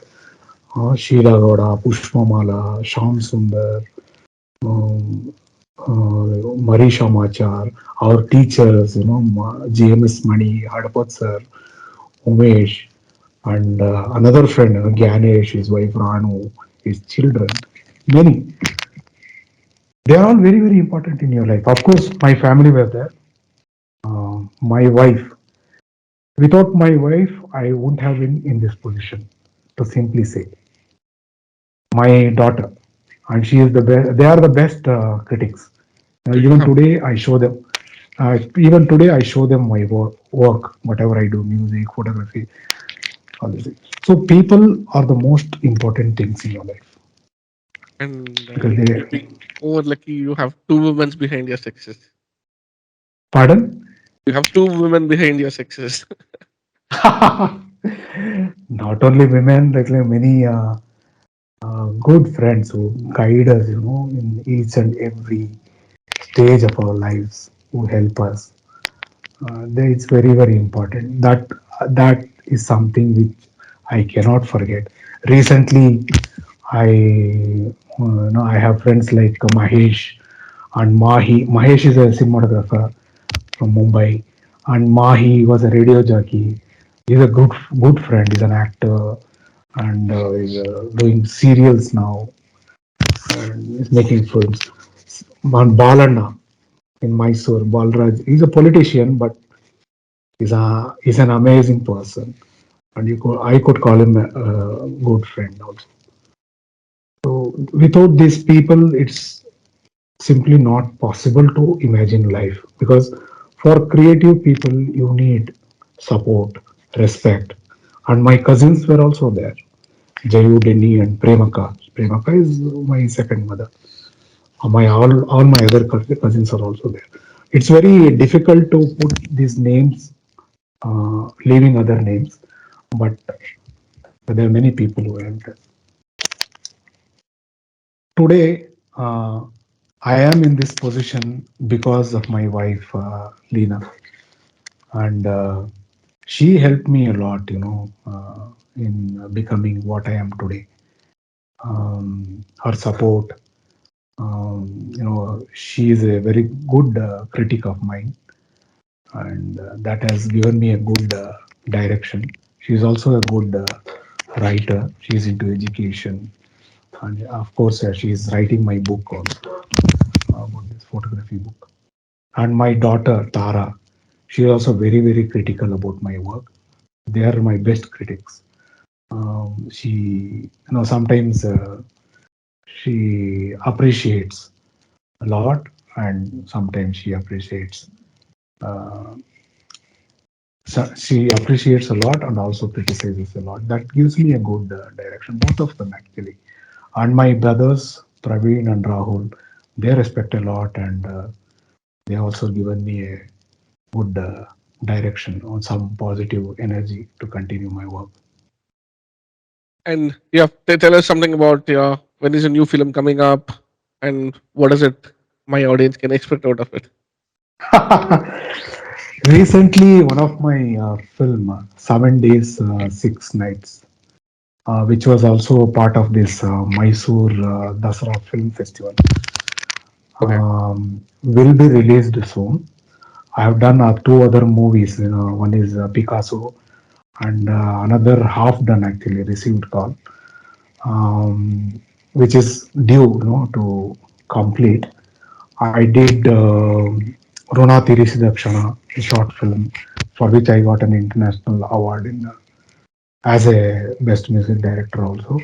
Sheila Gowda, Pushpamala, Shyam Sundar, um, Marisha Machar, our teachers, GMS Mani, Hadapat sir, Umesh, and another friend, Gyanesh, his wife Ranu, his children, many. They are all very important in your life. Of course, my family were there. My wife. Without my wife, I wouldn't have been in this position. To simply say, my daughter, and she is the best. They are the best critics. Even today, I show them. Even today, I show them my work, whatever I do, music, photography. all these things. So people are the most important things in your life And because you're they. being more lucky. You have two women behind your success. Pardon? You have two women behind your success. Not only women, like many good friends who guide us, in each and every stage of our lives, who help us. It's very, very important. That is something which I cannot forget. Recently, I have friends like Mahesh and Mahi. Mahesh is a cinematographer from Mumbai, and Mahi was a radio jockey. He's a good friend. He's an actor, and he's doing serials now, and he's making films. And Balana in Mysore, Balraj. He's a politician, but he's an amazing person, and I could call him a good friend also. So without these people, it's simply not possible to imagine life, because for creative people you need support, respect, and my cousins were also there. Jayu, Denny, and Premaka. Premaka is my second mother. My all my other cousins are also there. It's very difficult to put these names, leaving other names, but there are many people who have. Today, I am in this position because of my wife, Leena, and she helped me a lot, in becoming what I am today. Her support, she is a very good critic of mine, and that has given me a good direction. She is also a good writer. She is into education, and of course, she is writing my book also, about this photography book. And my daughter Tara, she is also very, very critical about my work. They are my best critics. She, sometimes she appreciates a lot, and sometimes uh, she appreciates a lot and also criticizes a lot. That gives me a good direction. Both of them actually, and my brothers Praveen and Rahul, they respect a lot, and they also given me a good direction on some positive energy to continue my work. And yeah, tell us something about when is a new film coming up, and what is it my audience can expect out of it. Recently, one of my film, 7 days, 6 nights, which was also part of this Mysore Dasara Film Festival, Okay. will be released soon. I have done two other movies. One is Picasso, and another half done actually received call, which is due, to complete. I did Rona Tirisi Dakshana, a short film, for which I got an international award as a best music director also.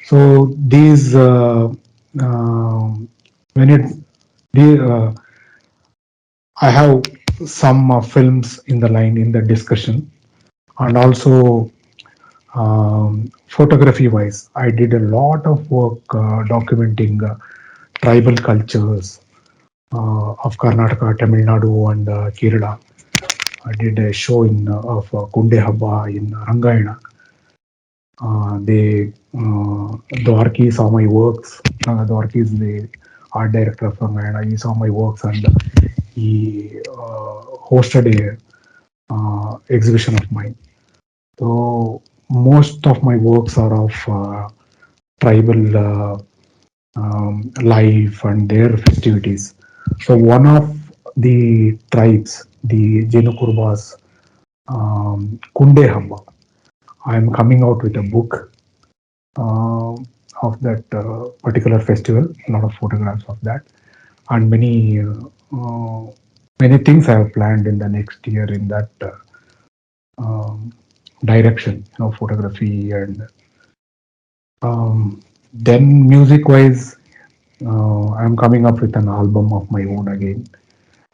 So these when it the I have some films in the line in the discussion, and also photography wise, I did a lot of work documenting tribal cultures of Karnataka, Tamil Nadu, and Kerala. I did a show of Kunde Habba in Rangayana. Dwarki saw my works. Dwarki is the art director from Rangayana. He saw my works, and he hosted a exhibition of mine. So most of my works are of tribal life and their festivities. So one of the tribes, the Jenukurbas, Kunde Hamba, I am coming out with a book uh, of that particular festival. A lot of photographs of that, and many things I have planned in the next year in that um, direction. Photography, and then music wise, I'm coming up with an album of my own again.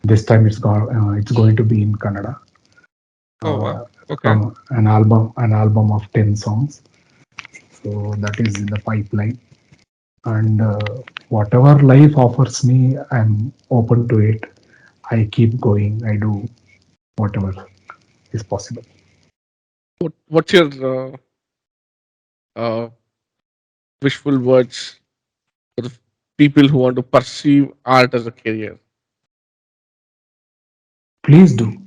This time it's going to be in Kannada. Oh wow. Okay. an album of 10 songs. So that is in the pipeline. And whatever life offers me, I'm open to it. I keep going. I do whatever is possible. What's your uh, wishful words for the people who want to perceive art as a career? Please do.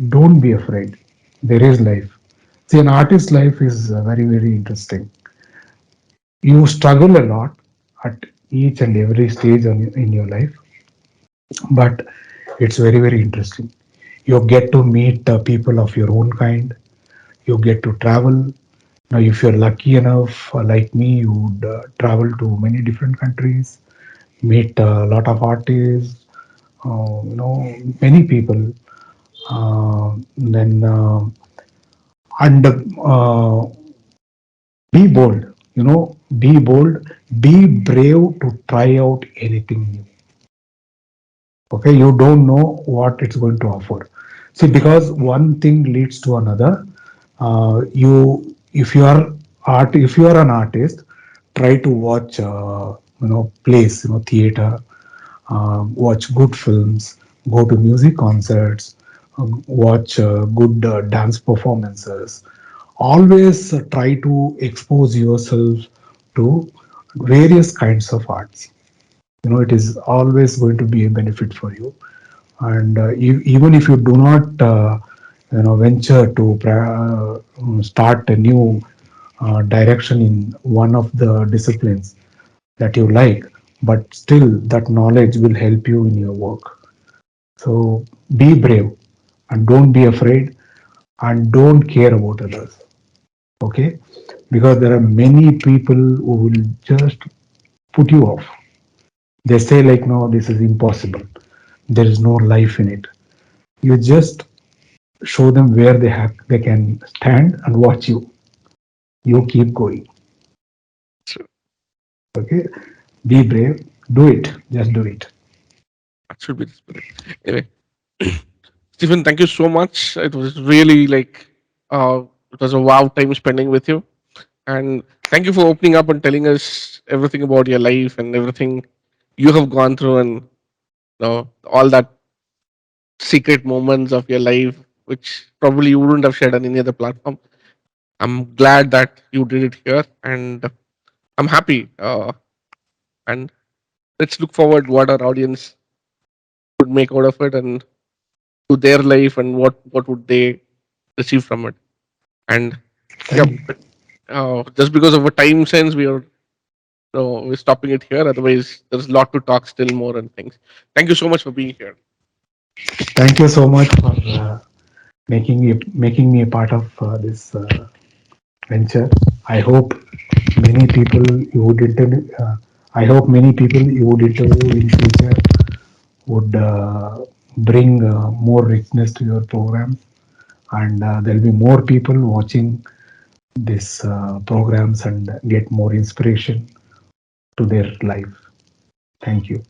Don't be afraid. There is life. See, an artist's life is very, very interesting. You struggle a lot at each and every stage in your life, but it's very, very interesting. You get to meet people of your own kind. You get to travel. Now, if you're lucky enough, like me, you would travel to many different countries, meet a lot of artists, many people. Then and be bold. Be bold. Be brave to try out anything new. Okay, you don't know what it's going to offer. See, because one thing leads to another. You if you are an artist, try to watch plays, theater, watch good films, go to music concerts, watch good dance performances. Always try to expose yourself to various kinds of arts. It is always going to be a benefit for you. And even if you do not venture to start a new direction in one of the disciplines that you like, but still that knowledge will help you in your work. So be brave and don't be afraid and don't care about others. Okay, because there are many people who will just put you off. They say like, no, this is impossible, there is no life in it. You just show them where they can stand and watch you. You keep going. So Okay, be brave, do it, just do it. that should be the spirit. Anyway, Stephen, thank you so much. It was really like it was a wow time spending with you, and thank you for opening up and telling us everything about your life and everything you have gone through, and all that secret moments of your life, which probably you wouldn't have shared on any other platform. I'm glad that you did it here, and I'm happy. And let's look forward what our audience would make out of it and to their life and what would they receive from it. And yeah, Thank you. just because of a time sense, we're stopping it here. Otherwise, there's a lot to talk still more and things. Thank you so much for being here. Thank you so much for making me a part of this venture. I hope many people you would interview. I hope many people you would interview in future would bring more richness to your programs, and there'll be more people watching these programs and get more inspiration to their life. Thank you.